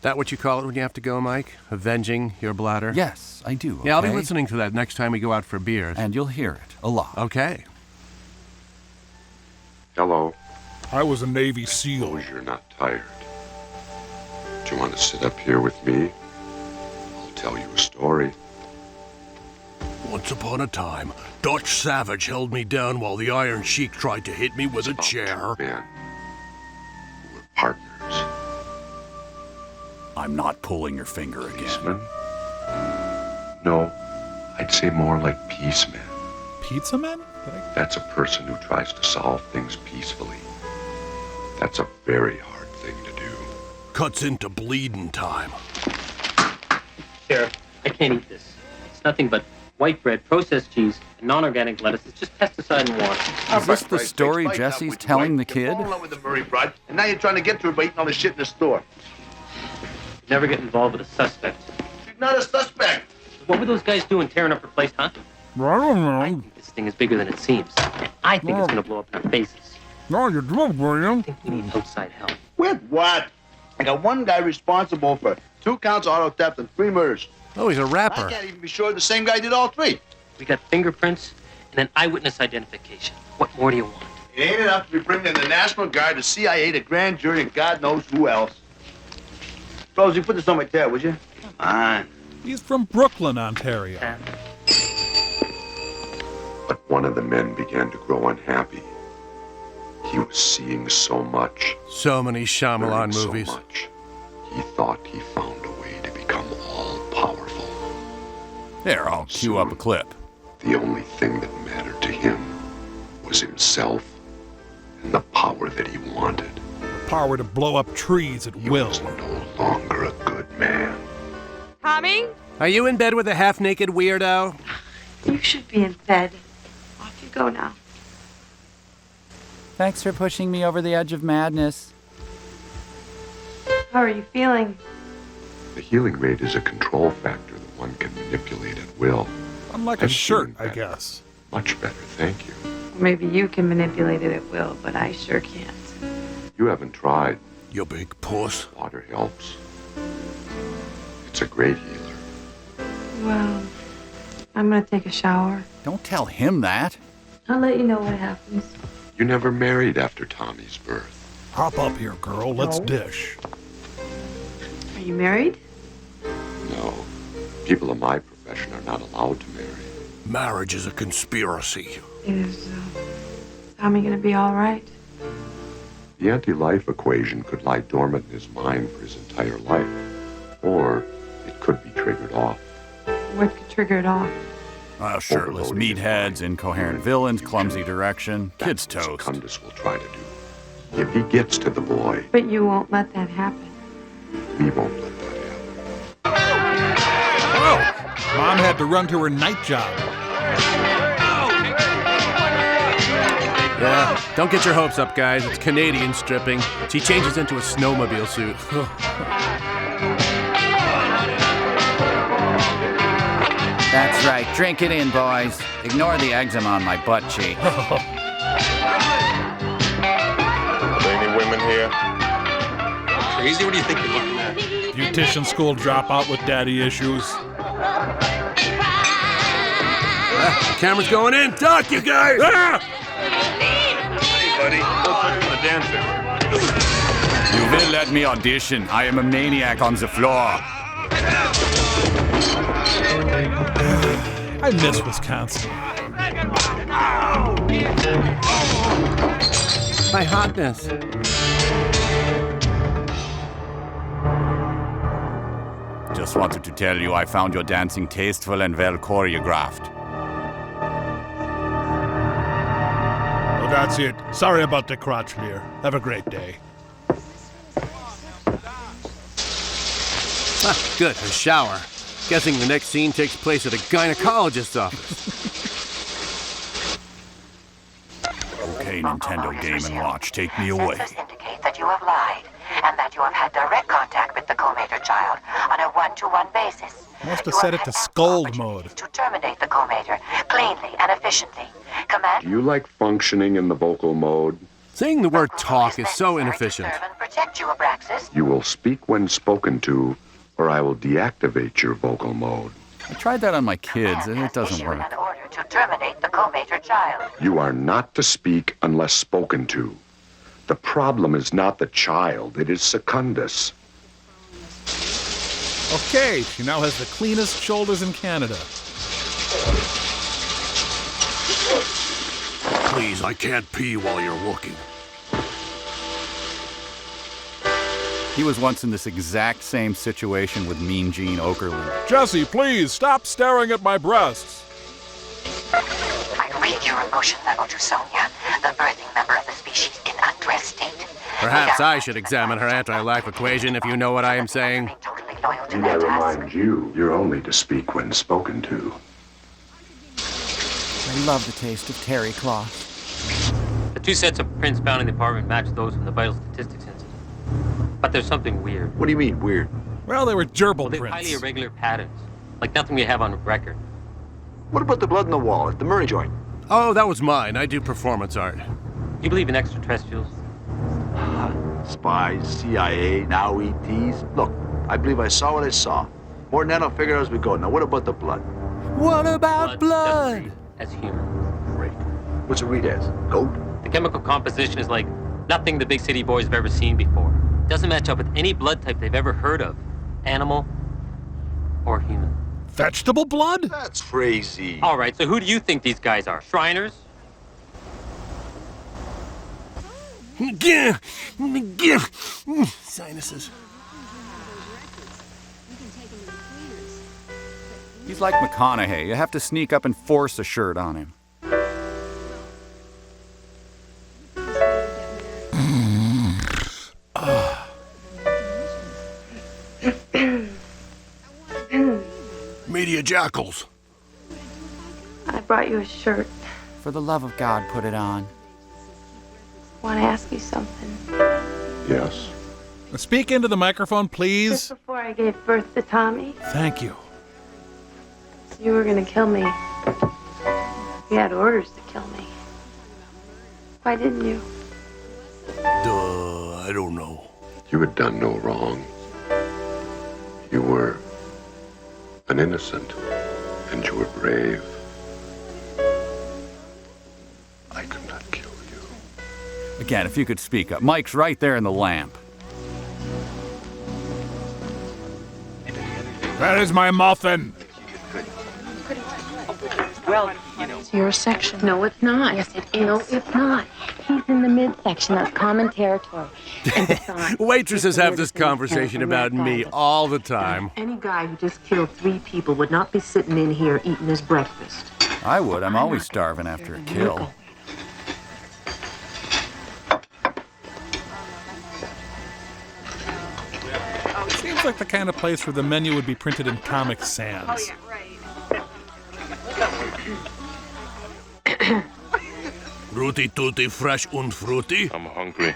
That what you call it when you have to go, Mike? Avenging your bladder? Yes, I do. Yeah, I'll be okay? listening to that next time we go out for beers. And you'll hear it a lot. Okay. Hello. I was a Navy SEAL. Suppose you're not tired. Do you want to sit up here with me? I'll tell you a story. Once upon a time, Dutch Savage held me down while the Iron Sheik tried to hit me with a chair. Men who were partners. I'm not pulling your finger again. Policemen? No, I'd say more like peacemen. Pizza Man? That's a person who tries to solve things peacefully. That's a very hard thing to do. cuts into bleeding time. Sheriff, I can't eat this. It's nothing but white bread, processed cheese, and non-organic lettuce. It's just pesticide and water. Is this the story Jesse's telling the kid? Fall in love with the Murray broad, and now you're trying to get to her by eating all the shit in the store. Never get involved with a suspect. She's not a suspect. What were those guys doing tearing up her place, huh? I think this thing is bigger than it seems. And I think it's going to blow up in our faces. No, you drunk, William. I think we need outside help. With what? I got one guy responsible for 2 counts of auto theft and 3 murders. Oh, he's a rapper. I can't even be sure the same guy did all 3. We got fingerprints and an eyewitness identification. What more do you want? It ain't enough to be bringing in the National Guard, the CIA, the grand jury, and God knows who else. Rosie, put this on my tab, would you? Come on. He's from Brooklyn, Ontario. But one of the men began to grow unhappy. He was seeing so much. So many Shyamalan movies. So much. He thought he found a way to become all-powerful. There, I'll cue up a clip. The only thing that mattered to him was himself and the power that he wanted. Power to blow up trees at will. He was no longer a good man. Tommy? Are you in bed with a half-naked weirdo? You should be in bed. Off you go now. Thanks for pushing me over the edge of madness. How are you feeling? The healing rate is a control factor that one can manipulate at will. Unlike a shirt, I guess. Much better, thank you. Maybe you can manipulate it at will, but I sure can't. You haven't tried. You big puss. Water helps. It's a great healer. Well, I'm gonna take a shower. Don't tell him that. I'll let you know what happens. You never married after Tommy's birth. Hop up here, girl. Let's dish. Are you married? No. People of my profession are not allowed to marry. Marriage is a conspiracy. Is Tommy gonna be all right? The anti-life equation could lie dormant in his mind for his entire life. Or it could be triggered off. What could trigger it off? Shirtless meatheads, incoherent villains, clumsy direction. Kid's toast. Secundus will try to do. If he gets to the boy, But you won't let that happen. we won't let that happen. Oh! Mom had to run to her night job. Yeah, don't get your hopes up, guys. It's Canadian stripping. She changes into a snowmobile suit. That's right. Drink it in, boys. Ignore the eczema on my butt cheek. Are there any women here? Crazy? What do you think you're looking at? Beautician school dropout with daddy issues. The camera's going in. Duck, you guys! Ah! Hey, buddy. Go touch on the dancer. You will let me audition. I am a maniac on the floor. I miss Wisconsin. My hotness. Just wanted to tell you I found your dancing tasteful and well choreographed. Oh, that's it. Sorry about the crotch leer. Have a great day. Ah, good, a shower. Guessing the next scene takes place at a gynecologist's office. Okay, Nintendo Game & Watch, take me away. Sensors indicate that you have lied, and that you have had direct contact with the Comator child on a one-to-one basis. Must have set it to scold mode. To terminate the Comator cleanly and efficiently. Command. Do you like functioning in the vocal mode? Saying the word talk is so inefficient. Serve and protect you, Abraxas. You will speak when spoken to, or I will deactivate your vocal mode. I tried that on my kids, and it doesn't work. In order to terminate the Comator child. You are not to speak unless spoken to. The problem is not the child, it is Secundus. Okay, she now has the cleanest shoulders in Canada. Please, I can't pee while you're looking. He was once in this exact same situation with Mean Gene Okerlund. Jesse, please, stop staring at my breasts. I read your emotion level to Sonia, the birthing member of the species, in undressed state. Perhaps I should examine her anti-life equation, if you know what I am saying. Need I remind you, you're only to speak when spoken to. I love the taste of terry cloth. The 2 sets of prints found in the apartment match those from the vital statistics incident. But there's something weird. What do you mean, weird? Well, they were gerbil They're prints. highly irregular patterns, like nothing we have on record. What about the blood in the wall at the Murray joint? Oh, that was mine. I do performance art. You believe in extraterrestrials? Spies, CIA, now ETs. Look, I believe I saw what I saw. More than that, I'll figure out as we go. Now, what about the blood? What about blood? Doesn't read as human. Great. What's it read as? Goat? The chemical composition is like nothing the big city boys have ever seen before. Doesn't match up with any blood type they've ever heard of. Animal or human. Vegetable blood? That's crazy. All right, so who do you think these guys are? Shriners? Sinuses. He's like McConaughey. You have to sneak up and force a shirt on him. Media jackals. I brought you a shirt. For the love of God, put it on. Want to ask you something? Yes. Speak into the microphone, Just please. before I gave birth to Tommy, Thank you. you were going to kill me. You had orders to kill me. Why didn't you? I don't know. You had done no wrong. You were an innocent, and you were brave. I could not kill you. Again, if you could speak up. Mike's right there in the lamp. That is my muffin. Well, it's your section. No, it's not. Yes, it is. No, it's not. He's in the midsection. That's common territory. And besides, Waitresses have this conversation about me all the time. Any guy who just killed 3 people would not be sitting in here eating his breakfast. I would. I'm always starving after a kill. Seems like the kind of place where the menu would be printed in Comic Sans. Rooty tooty, fresh und fruity. I'm hungry.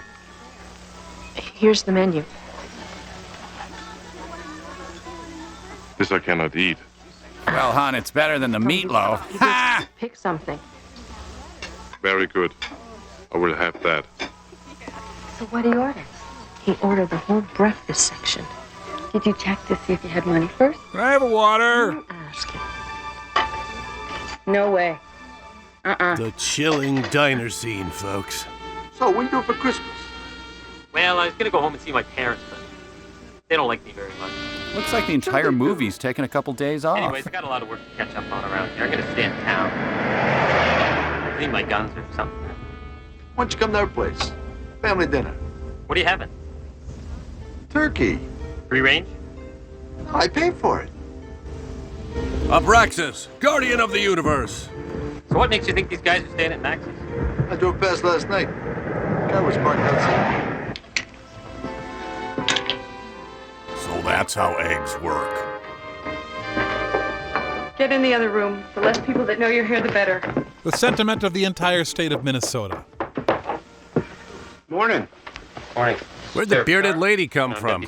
Here's the menu. This I cannot eat. Well, hon, it's better than the meatloaf. Ha! Pick something. Very good. I will have that. So what do you order? He ordered the whole breakfast section. Did you check to see if you had money first? Can I have a water? Ask him. No way. The chilling diner scene, folks. So, what are you doing for Christmas? Well, I was gonna go home and see my parents, but they don't like me very much. Looks like the entire movie's taking a couple days off. Anyways, I got a lot of work to catch up on around here. I'm gonna stay in town. Clean my guns or something. Why don't you come to our place? Family dinner. What are you having? Turkey. Free range? I pay for it. Abraxas, guardian of the universe. So what makes you think these guys are staying at Max's? I drove past last night. Car was parked outside. So that's how eggs work. Get in the other room. The less people that know you're here, the better. The sentiment of the entire state of Minnesota. Morning. Morning. Where'd the bearded lady come from?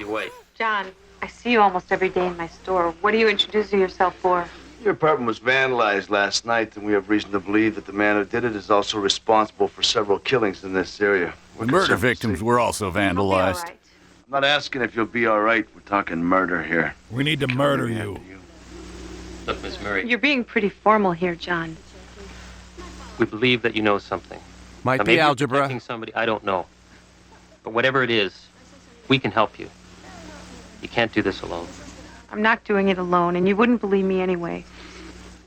John, I see you almost every day in my store. What are you introducing yourself for? Your apartment was vandalized last night, and we have reason to believe that the man who did it is also responsible for several killings in this area. The murder victims were also vandalized. I'm not asking if you'll be all right. We're talking murder here. We need to murder you. Look, Miss Murray, You're being pretty formal here, John. we believe that you know something. Might Now, be maybe you're algebra. protecting somebody, I don't know. But whatever it is, we can help you. You can't do this alone. I'm not doing it alone, and you wouldn't believe me anyway.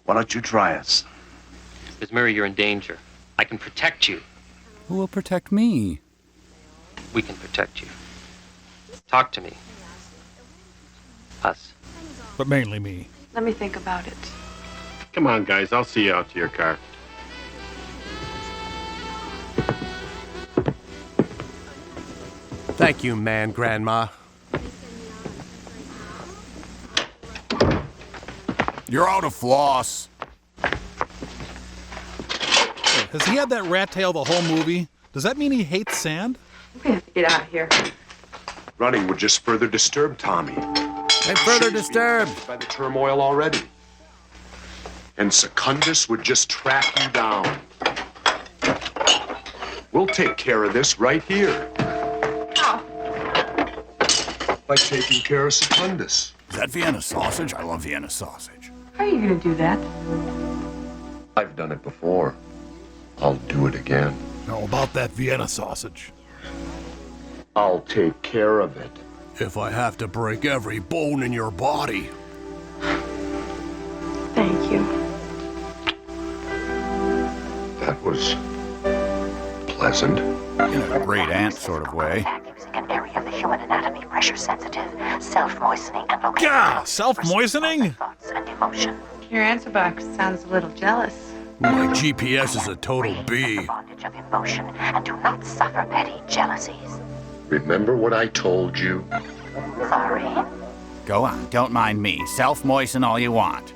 Why don't you try us? Miss Murray, you're in danger. I can protect you. Who will protect me? We can protect you. Talk to me. Us. But mainly me. Let me think about it. Come on, guys. I'll see you out to your car. Thank you, man, Grandma. You're out of floss. Has he had that rat tail the whole movie? Does that mean he hates sand? We have to get out of here. Running would just further disturb Tommy. And further disturbed by the turmoil already. And Secundus would just track you down. We'll take care of this right here. How? By taking care of Secundus. Is that Vienna sausage? I love Vienna sausage. How are you going to do that? I've done it before. I'll do it again. How about that Vienna sausage? I'll take care of it. If I have to break every bone in your body. Thank you. That was pleasant. In a great aunt sort of way. Using an area of the human anatomy pressure sensitive, self-moistening, and locating. Yeah, self-moistening? Thoughts and emotion. Your answer box sounds a little jealous. My GPS is a total B. Bondage of emotion, and do not suffer petty jealousies. Remember what I told you? Sorry. Go on, don't mind me. Self-moisten all you want.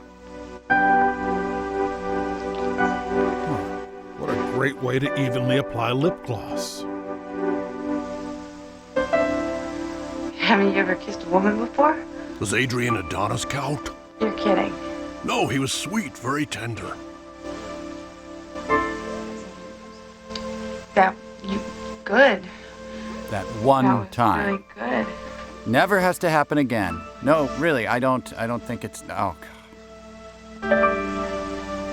What a great way to evenly apply lip gloss. Haven't you ever kissed a woman before? Does Adrian Adonis count? You're kidding. No, he was sweet, very tender. Good. That one That was time. really good. Never has to happen again. No, really, I don't think it's. Oh, God.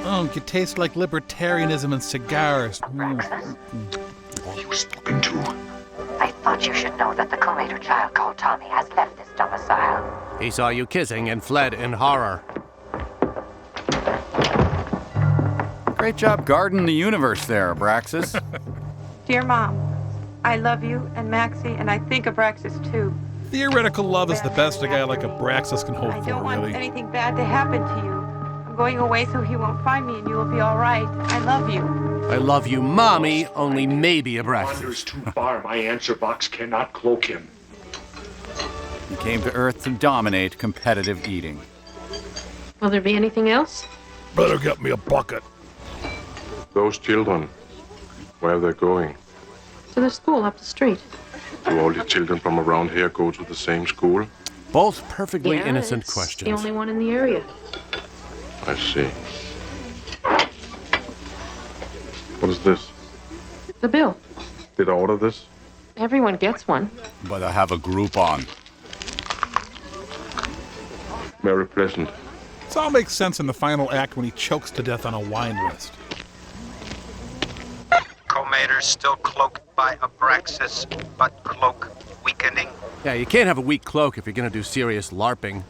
Oh, you taste like libertarianism and cigars. What are you spoken to? I thought you should know that the Comator child called Tommy has left this domicile. He saw you kissing and fled in horror. Great job guarding the universe there, Abraxas. Dear Mom, I love you and Maxie, and I think Abraxas too. Theoretical love is the best a guy like Abraxas can hope I for, don't want really. anything bad to happen to you. I'm going away so he won't find me and you will be all right. I love you. I love you, Mommy, only maybe Abraxas. Wanders too far. My answer box cannot cloak him. He came to Earth to dominate competitive eating. Will there be anything else? Better get me a bucket. Those children, where are they going? To the school up the street. Do all the children from around here go to the same school? Both perfectly Yeah, innocent it's questions. the only one in the area. I see. What is this? The bill. Did I order this? Everyone gets one. But I have a Groupon. Merry Pleasant. This all makes sense in the final act when he chokes to death on a wine list. Comator still cloaked by Abraxas, but cloak weakening. Yeah, you can't have a weak cloak if you're gonna do serious LARPing.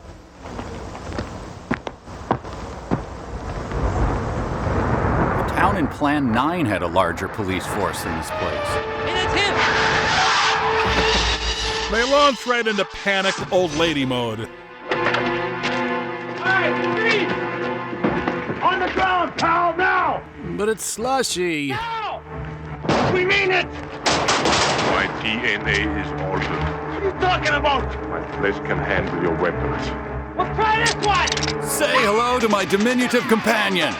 The town in Plan 9 had a larger police force than this place. They launch right into panicked old lady mode. On the ground, pal, now! But it's slushy. We mean it! My DNA is altered. What are you talking about? My flesh can handle your weapons. Well, try this one! Say hello to my diminutive companion.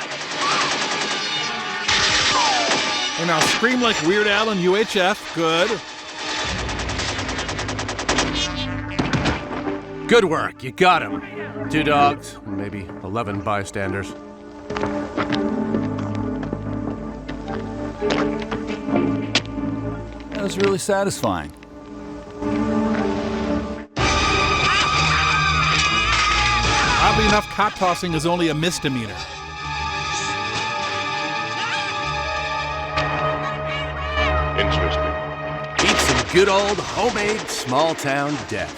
And now scream like Weird Al and UHF. Good. Good work, you got him. 2 dogs, maybe 11 bystanders. That was really satisfying. Oddly enough, cot tossing is only a misdemeanor. Interesting. Eat some good old homemade small-town death.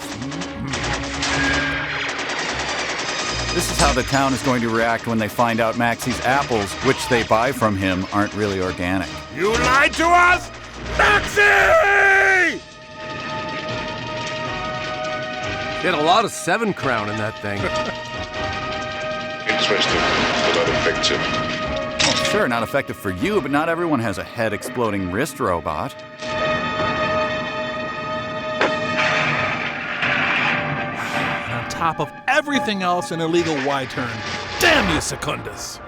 This is how the town is going to react when they find out Maxie's apples, which they buy from him, aren't really organic. You lied to us? Maxie! Did a lot of 7 Crown in that thing. Interesting. But not effective. Well, sure, not effective for you, but not everyone has a head-exploding wrist robot. top of everything else an illegal Y-turn. Damn you, Secundus!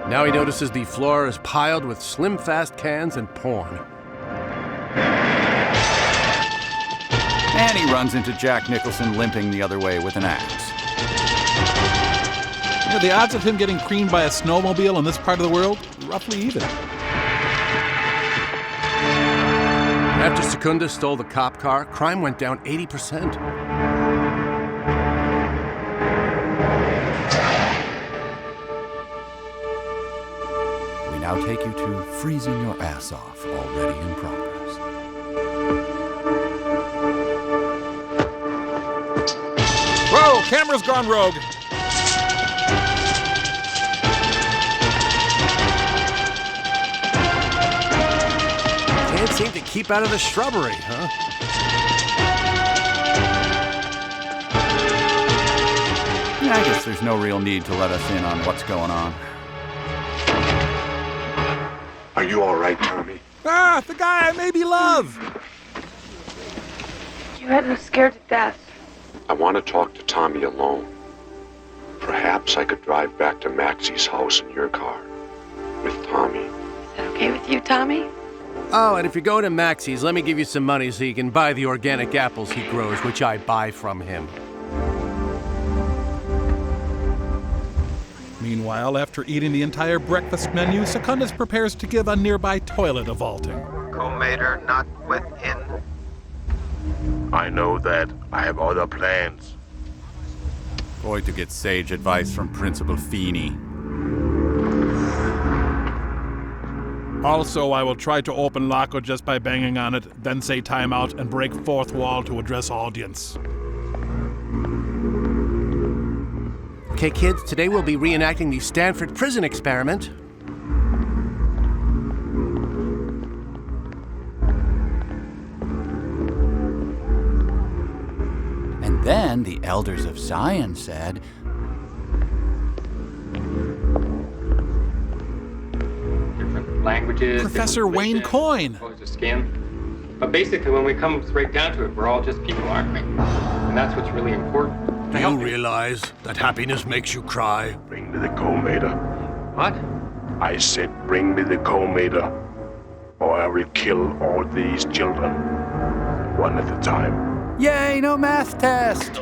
Now he notices the floor is piled with Slim Fast cans and porn. And he runs into Jack Nicholson limping the other way with an axe. You know, the odds of him getting creamed by a snowmobile in this part of the world, roughly even. After Secundus stole the cop car, crime went down 80%. We now take you to Freezing Your Ass Off, already in progress. Whoa, camera's gone rogue. Can't seem to keep out of the shrubbery, huh? Yeah, I guess there's no real need to let us in on what's going on. Are you all right, Tommy? Ah, the guy I maybe love. You had me scared to death. I want to talk to Tommy alone. Perhaps I could drive back to Maxie's house in your car with Tommy. Is that okay with you, Tommy? Oh, and if you're going to Maxie's, let me give you some money so you can buy the organic apples he grows, which I buy from him. Meanwhile, after eating the entire breakfast menu, Secundus prepares to give a nearby toilet a vaulting. Comator not within. I know that. I have other plans. Going to get sage advice from Principal Feeney. Also, I will try to open Laco just by banging on it, then say timeout and break fourth wall to address audience. Okay, kids, today we'll be reenacting the Stanford prison experiment. And then the elders of Zion said, Languages. Professor Wayne Coyne. A skin. But basically, when we come right down to it, we're all just people, aren't we? And that's what's really important. Do you realize that happiness makes you cry? Bring me the Comator. What? I said bring me the Comator, or I will kill all these children, one at a time. Yay, no math test!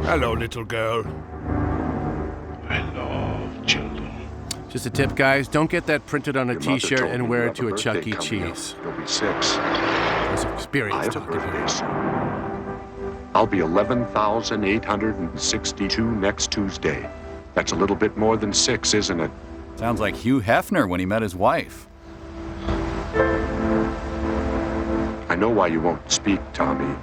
Hello, little girl. I love children. Just a tip, guys, don't get that printed on a t-shirt and wear it to a Chuck E. Cheese. You'll be 6. There's experience talking here. I'll be 11,862 next Tuesday. That's a little bit more than 6, isn't it? Sounds like Hugh Hefner when he met his wife. I know why you won't speak, Tommy.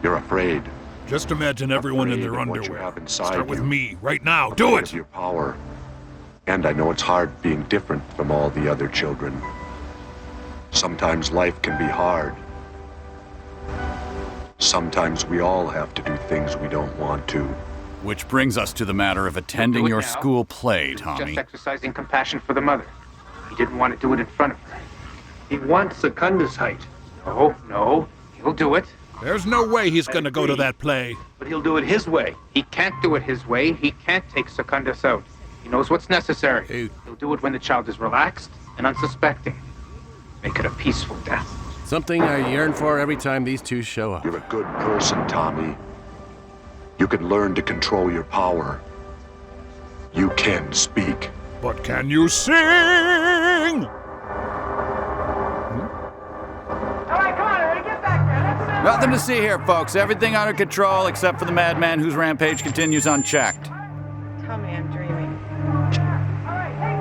You're afraid. Just imagine everyone in their underwear. Start with me, right now. Do it! Your power. And I know it's hard being different from all the other children. Sometimes life can be hard. Sometimes we all have to do things we don't want to. Which brings us to the matter of attending your school play, Tommy. Just exercising compassion for the mother. He didn't want to do it in front of her. He wants Secundus height. No, he'll do it. There's no way he's gonna go to that play. But he'll do it his way. He can't do it his way. He can't take Secundus out. He knows what's necessary. He'll do it when the child is relaxed and unsuspecting. Make it a peaceful death. Something I yearn for every time these two show up. You're a good person, Tommy. You can learn to control your power. You can speak. But can you sing? Nothing to see here, folks. Everything under control except for the madman whose rampage continues unchecked. Tommy, I'm dreaming.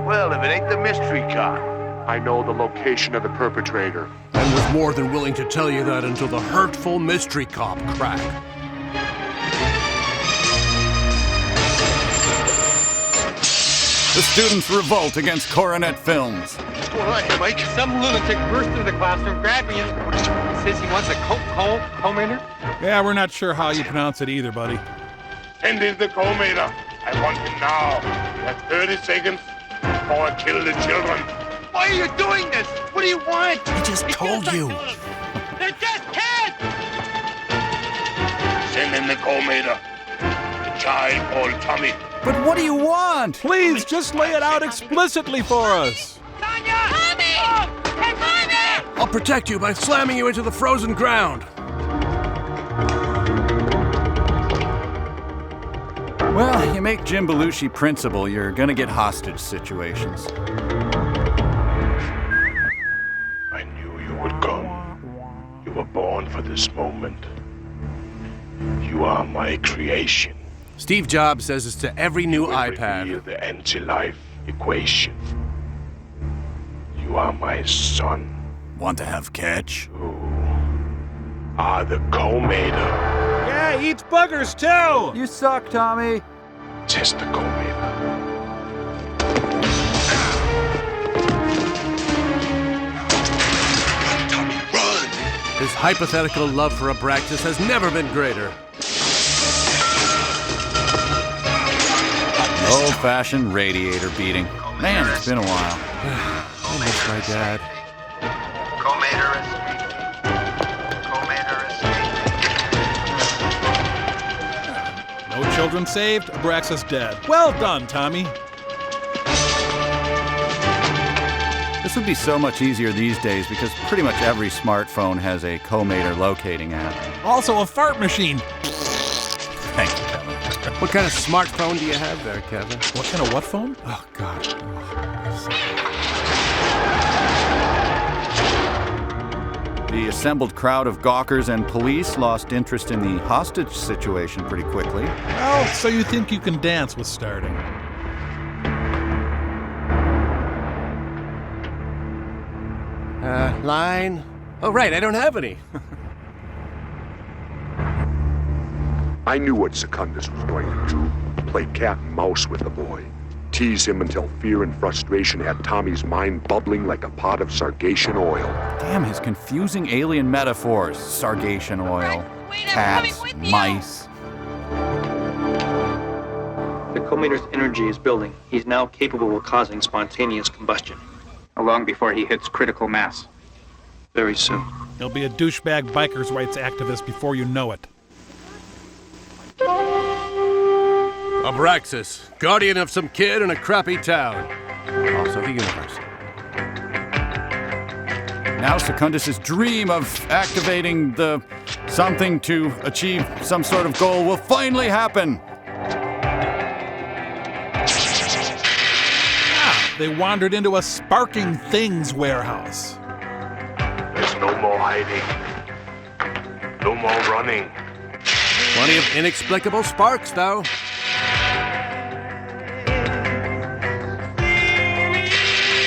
Well, if it ain't the mystery cop. I know the location of the perpetrator. And was more than willing to tell you that until the hurtful mystery cop crack. The students revolt against Coronet Films. What's going on here, Mike? Some lunatic burst into the classroom, grabbed me, and says he wants a Comator. Yeah, we're not sure how you pronounce it either, buddy. Send in the Comator. I want him now. You have 30 seconds before I kill the children. Why are you doing this? What do you want? I just told you. They're just kids! Send in the Comator. The child called Tommy. But what do you want? Please, just lay it out explicitly for us. Tommy! Hey, Tommy! I'll protect you by slamming you into the frozen ground. Well, you make Jim Belushi principal, you're gonna get hostage situations. I knew you would come. You were born for this moment. You are my creation. Steve Jobs says this to every new You iPad. reveal the anti-life equation. You are my son. Want to have catch? You are the Comator. Yeah, he eats buggers too. You suck, Tommy. Test the Comator. Tommy, run! His hypothetical love for Abraxas has never been greater. Old-fashioned radiator beating. Man, it's been a while. I miss my dad. Comator escaped. Comator escaped. No children saved, Abraxas dead. Well done, Tommy. This would be so much easier these days because pretty much every smartphone has a Comator locating app. Also a fart machine. Thank you, Kevin. What kind of smartphone do you have there, Kevin? What kind of what phone? Oh, God. The assembled crowd of gawkers and police lost interest in the hostage situation pretty quickly. Well, so you think you can dance with starting. Line? Oh, right, I don't have any. I knew what Secundus was going to do. Play cat and mouse with the boy. Tease him until fear and frustration had Tommy's mind bubbling like a pot of Sargation oil. Damn his confusing alien metaphors. Sargation oil, cats, mice. The Comator's energy is building. He's now capable of causing spontaneous combustion. Long before he hits critical mass. Very soon. He'll be a douchebag bikers' rights activist before you know it. Abraxas, guardian of some kid in a crappy town. Also the universe. Now Secundus' dream of activating the something to achieve some sort of goal will finally happen. They wandered into a sparking things warehouse. There's no more hiding. No more running. Plenty of inexplicable sparks, though.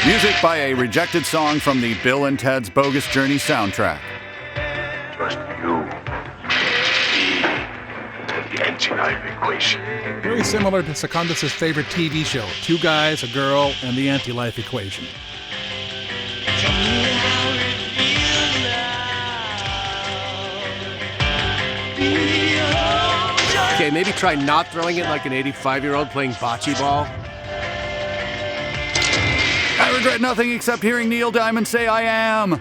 Music by a rejected song from the Bill and Ted's Bogus Journey soundtrack. Just you. Me. And the anti-life equation. Very similar to Secundus' favorite TV show, Two Guys, a Girl, and the Anti-Life Equation. Okay, maybe try not throwing it like an 85-year-old playing bocce ball. I regret nothing except hearing Neil Diamond say I am.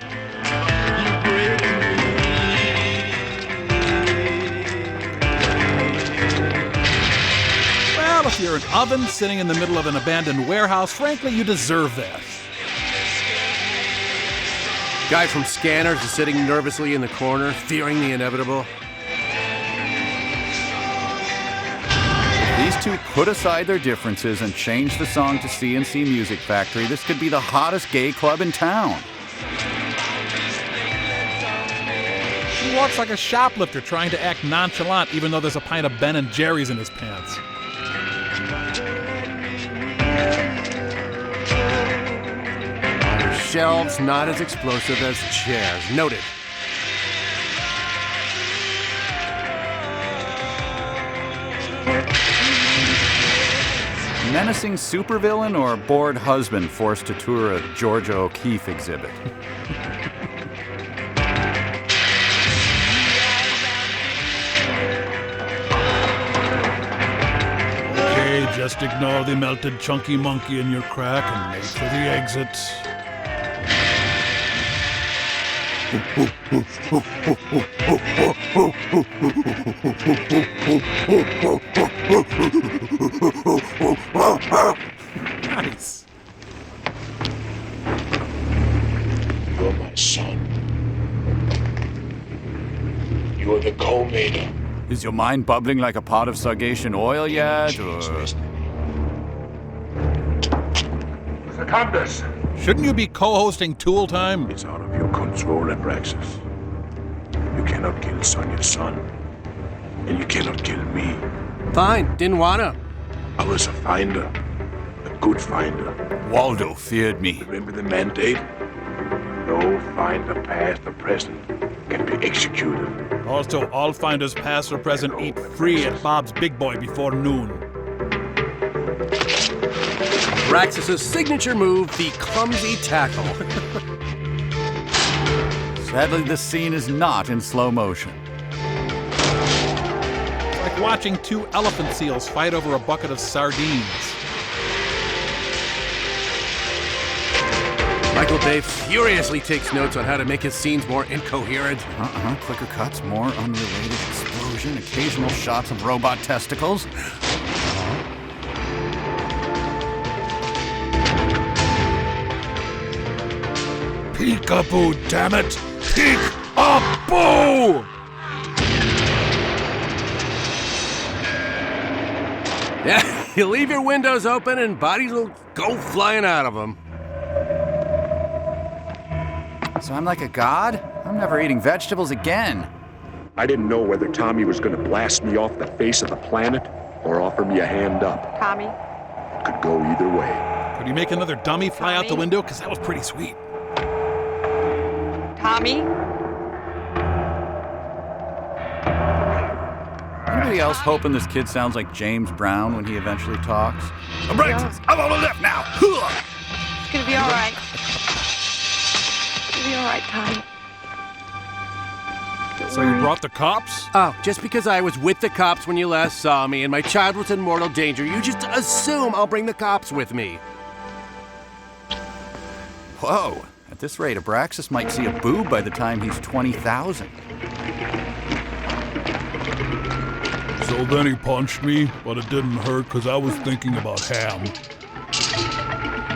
Well, if you're an oven sitting in the middle of an abandoned warehouse, frankly, you deserve that. Guy from Scanners is sitting nervously in the corner, fearing the inevitable. These two put aside their differences and changed the song to CNC Music Factory. This could be the hottest gay club in town. He walks like a shoplifter trying to act nonchalant even though there's a pint of Ben & Jerry's in his pants. Shelves not as explosive as chairs. Noted. Menacing supervillain or bored husband forced to tour a Georgia O'Keeffe exhibit? Okay, just ignore the melted chunky monkey in your crack and make for the exit. Nice. You're my son. You're the Comator. Is your mind bubbling like a pot of Sargatian oil yet, or...? Secundus! Shouldn't you be co-hosting Tool Time? It's out of your control, Abraxas. You cannot kill Sonya's son. And you cannot kill me. Fine, didn't wanna. I was a finder. A good finder. Waldo feared me. Remember the mandate? No finder, past or present, can be executed. Also, all finders past or present eat free at Bob's Big Boy before noon. Abraxas' signature move, the clumsy tackle. Sadly, this scene is not in slow motion. It's like watching two elephant seals fight over a bucket of sardines. Michael Bay furiously takes notes on how to make his scenes more incoherent. Quicker cuts, more unrelated explosion, occasional shots of robot testicles. Peekaboo, damn it! Peek-a-boo! Yeah, you leave your windows open and bodies will go flying out of them. So I'm like a god? I'm never eating vegetables again. I didn't know whether Tommy was going to blast me off the face of the planet or offer me a hand up. Tommy? It could go either way. Could you make another dummy fly out the window? Because that was pretty sweet. Tommy? Anybody else hoping this kid sounds like James Brown when he eventually talks? Abraxas, I'm on the left now! It's gonna be all right. It's gonna be all right, Tommy. So you brought the cops? Oh, just because I was with the cops when you last saw me and my child was in mortal danger, you just assume I'll bring the cops with me. Whoa. At this rate, Abraxas might see a boob by the time he's 20,000. So then he punched me, but it didn't hurt because I was thinking about ham.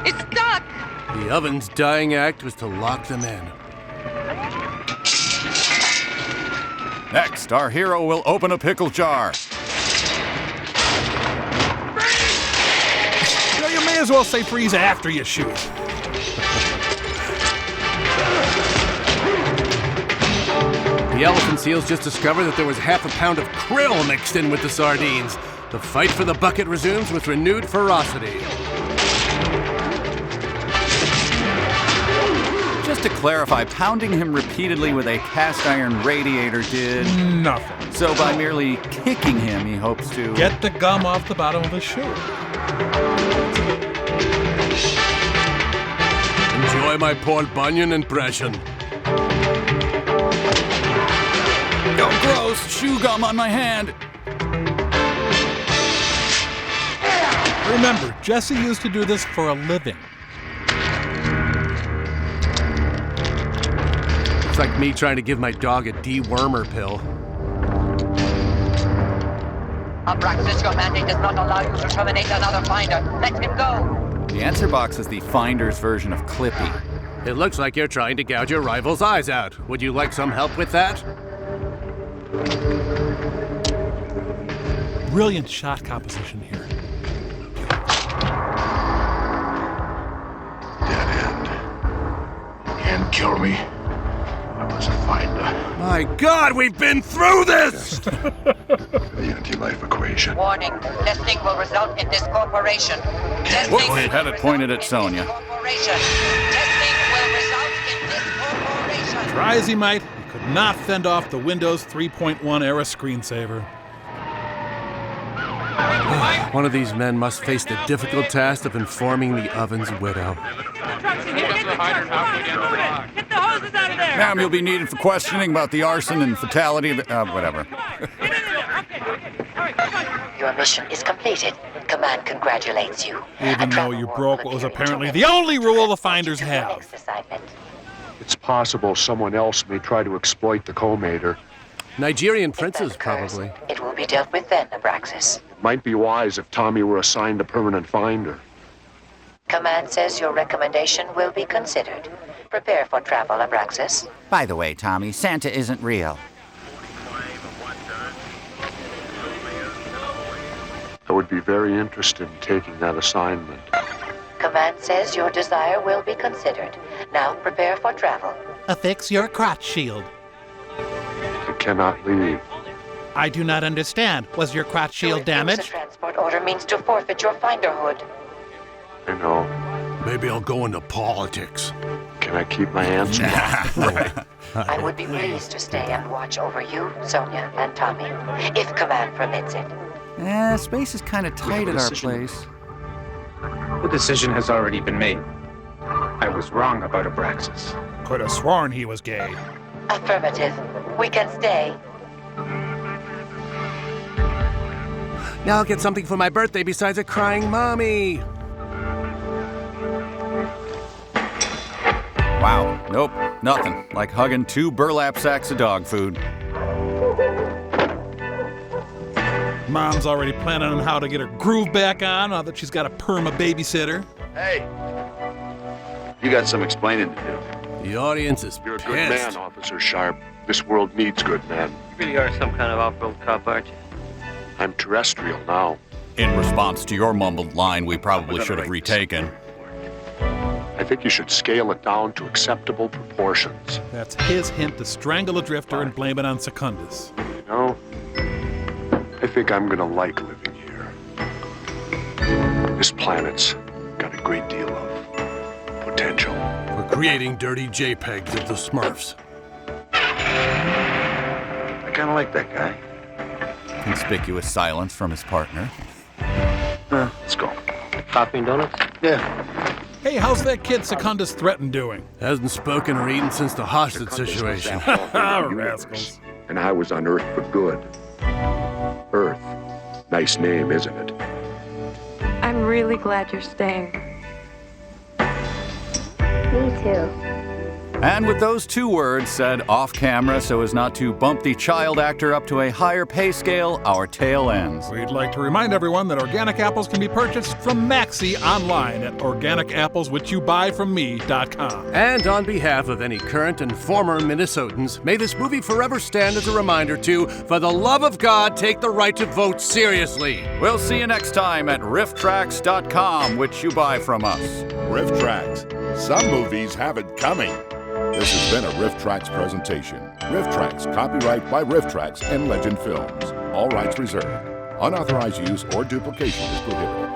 It's stuck! The oven's dying act was to lock them in. Next, our hero will open a pickle jar. You may as well say freeze after you shoot. The elephant seals just discovered that there was half a pound of krill mixed in with the sardines. The fight for the bucket resumes with renewed ferocity. Just to clarify, pounding him repeatedly with a cast iron radiator did nothing. So by merely kicking him, he hopes to get the gum off the bottom of his shoe. Enjoy my Paul Bunyan impression. Oh, gross! Shoe gum on my hand! Remember, Jesse used to do this for a living. It's like me trying to give my dog a dewormer pill. Abraxas, your mandate does not allow you to terminate another finder. Let him go! The answer box is the Finder's version of Clippy. It looks like you're trying to gouge your rival's eyes out. Would you like some help with that? Brilliant shot composition here. Dead end. Can't kill me. I was a finder. My God, we've been through this! The anti-life equation. Warning, testing will result in discorporation. Whoops, had it pointed at Sonya. Testing will result in discorporation. Try as he might, he could not fend off the Windows 3.1 era screensaver. One of these men must face the difficult task of informing the oven's widow. Ma'am, you'll be needed for questioning about the arson and fatality of whatever. Your mission is completed. Command congratulates you. Even though you broke what was apparently the only rule the Finders have. It's possible someone else may try to exploit the Comator. Nigerian princes, probably. It will be dealt with then, Abraxas. It might be wise if Tommy were assigned a permanent finder. Command says your recommendation will be considered. Prepare for travel, Abraxas. By the way, Tommy, Santa isn't real. I would be very interested in taking that assignment. Command says your desire will be considered. Now prepare for travel. Affix your crotch shield. I cannot leave. I do not understand. Was your crotch shield damaged? The transport order means to forfeit your finderhood. I know. Maybe I'll go into politics. Can I keep my hands Right. I would be pleased to stay and watch over you, Sonia, and Tommy, if Command permits it. Space is kind of tight at our place. The decision has already been made. I was wrong about Abraxas. Could have sworn he was gay. Affirmative. We can stay. Now I'll get something for my birthday besides a crying mommy. Wow, nope, nothing. Like hugging 2 burlap sacks of dog food. Mom's already planning on how to get her groove back on now that she's got a perma babysitter. Hey, you got some explaining to do. The audience is You're a pissed. good man, Officer Sharp. This world needs good men. You really are some kind of off-road cop, aren't you? I'm terrestrial now. In response to your mumbled line, we probably should have retaken. I think you should scale it down to acceptable proportions. That's his hint to strangle a drifter and blame it on Secundus. You know, I think I'm gonna like living here. This planet's got a great deal of potential. We're creating dirty JPEGs of the Smurfs. I kind of like that guy. Conspicuous silence from his partner. Let's go. Coffee and donuts? Yeah. Hey, how's that kid Secundus Threaten doing? Hasn't spoken or eaten since the hostage situation. Rascals. And I was on Earth for good. Earth. Nice name, isn't it? I'm really glad you're staying. Me too. And with those 2 words said off camera so as not to bump the child actor up to a higher pay scale, our tale ends. We'd like to remind everyone that organic apples can be purchased from Maxi online at organicapples.whichyoubuyfromme.com. And on behalf of any current and former Minnesotans, may this movie forever stand as a reminder to, for the love of God, take the right to vote seriously. We'll see you next time at Rifftrax.com, which you buy from us. Rifftrax. Some movies have it coming. This has been a Rifftrax presentation. Rifftrax, copyright by Rifftrax and Legend Films. All rights reserved. Unauthorized use or duplication is prohibited.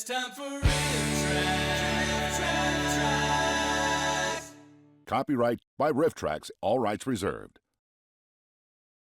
It's time for Rifftrax. Copyright by Rifftrax, all rights reserved.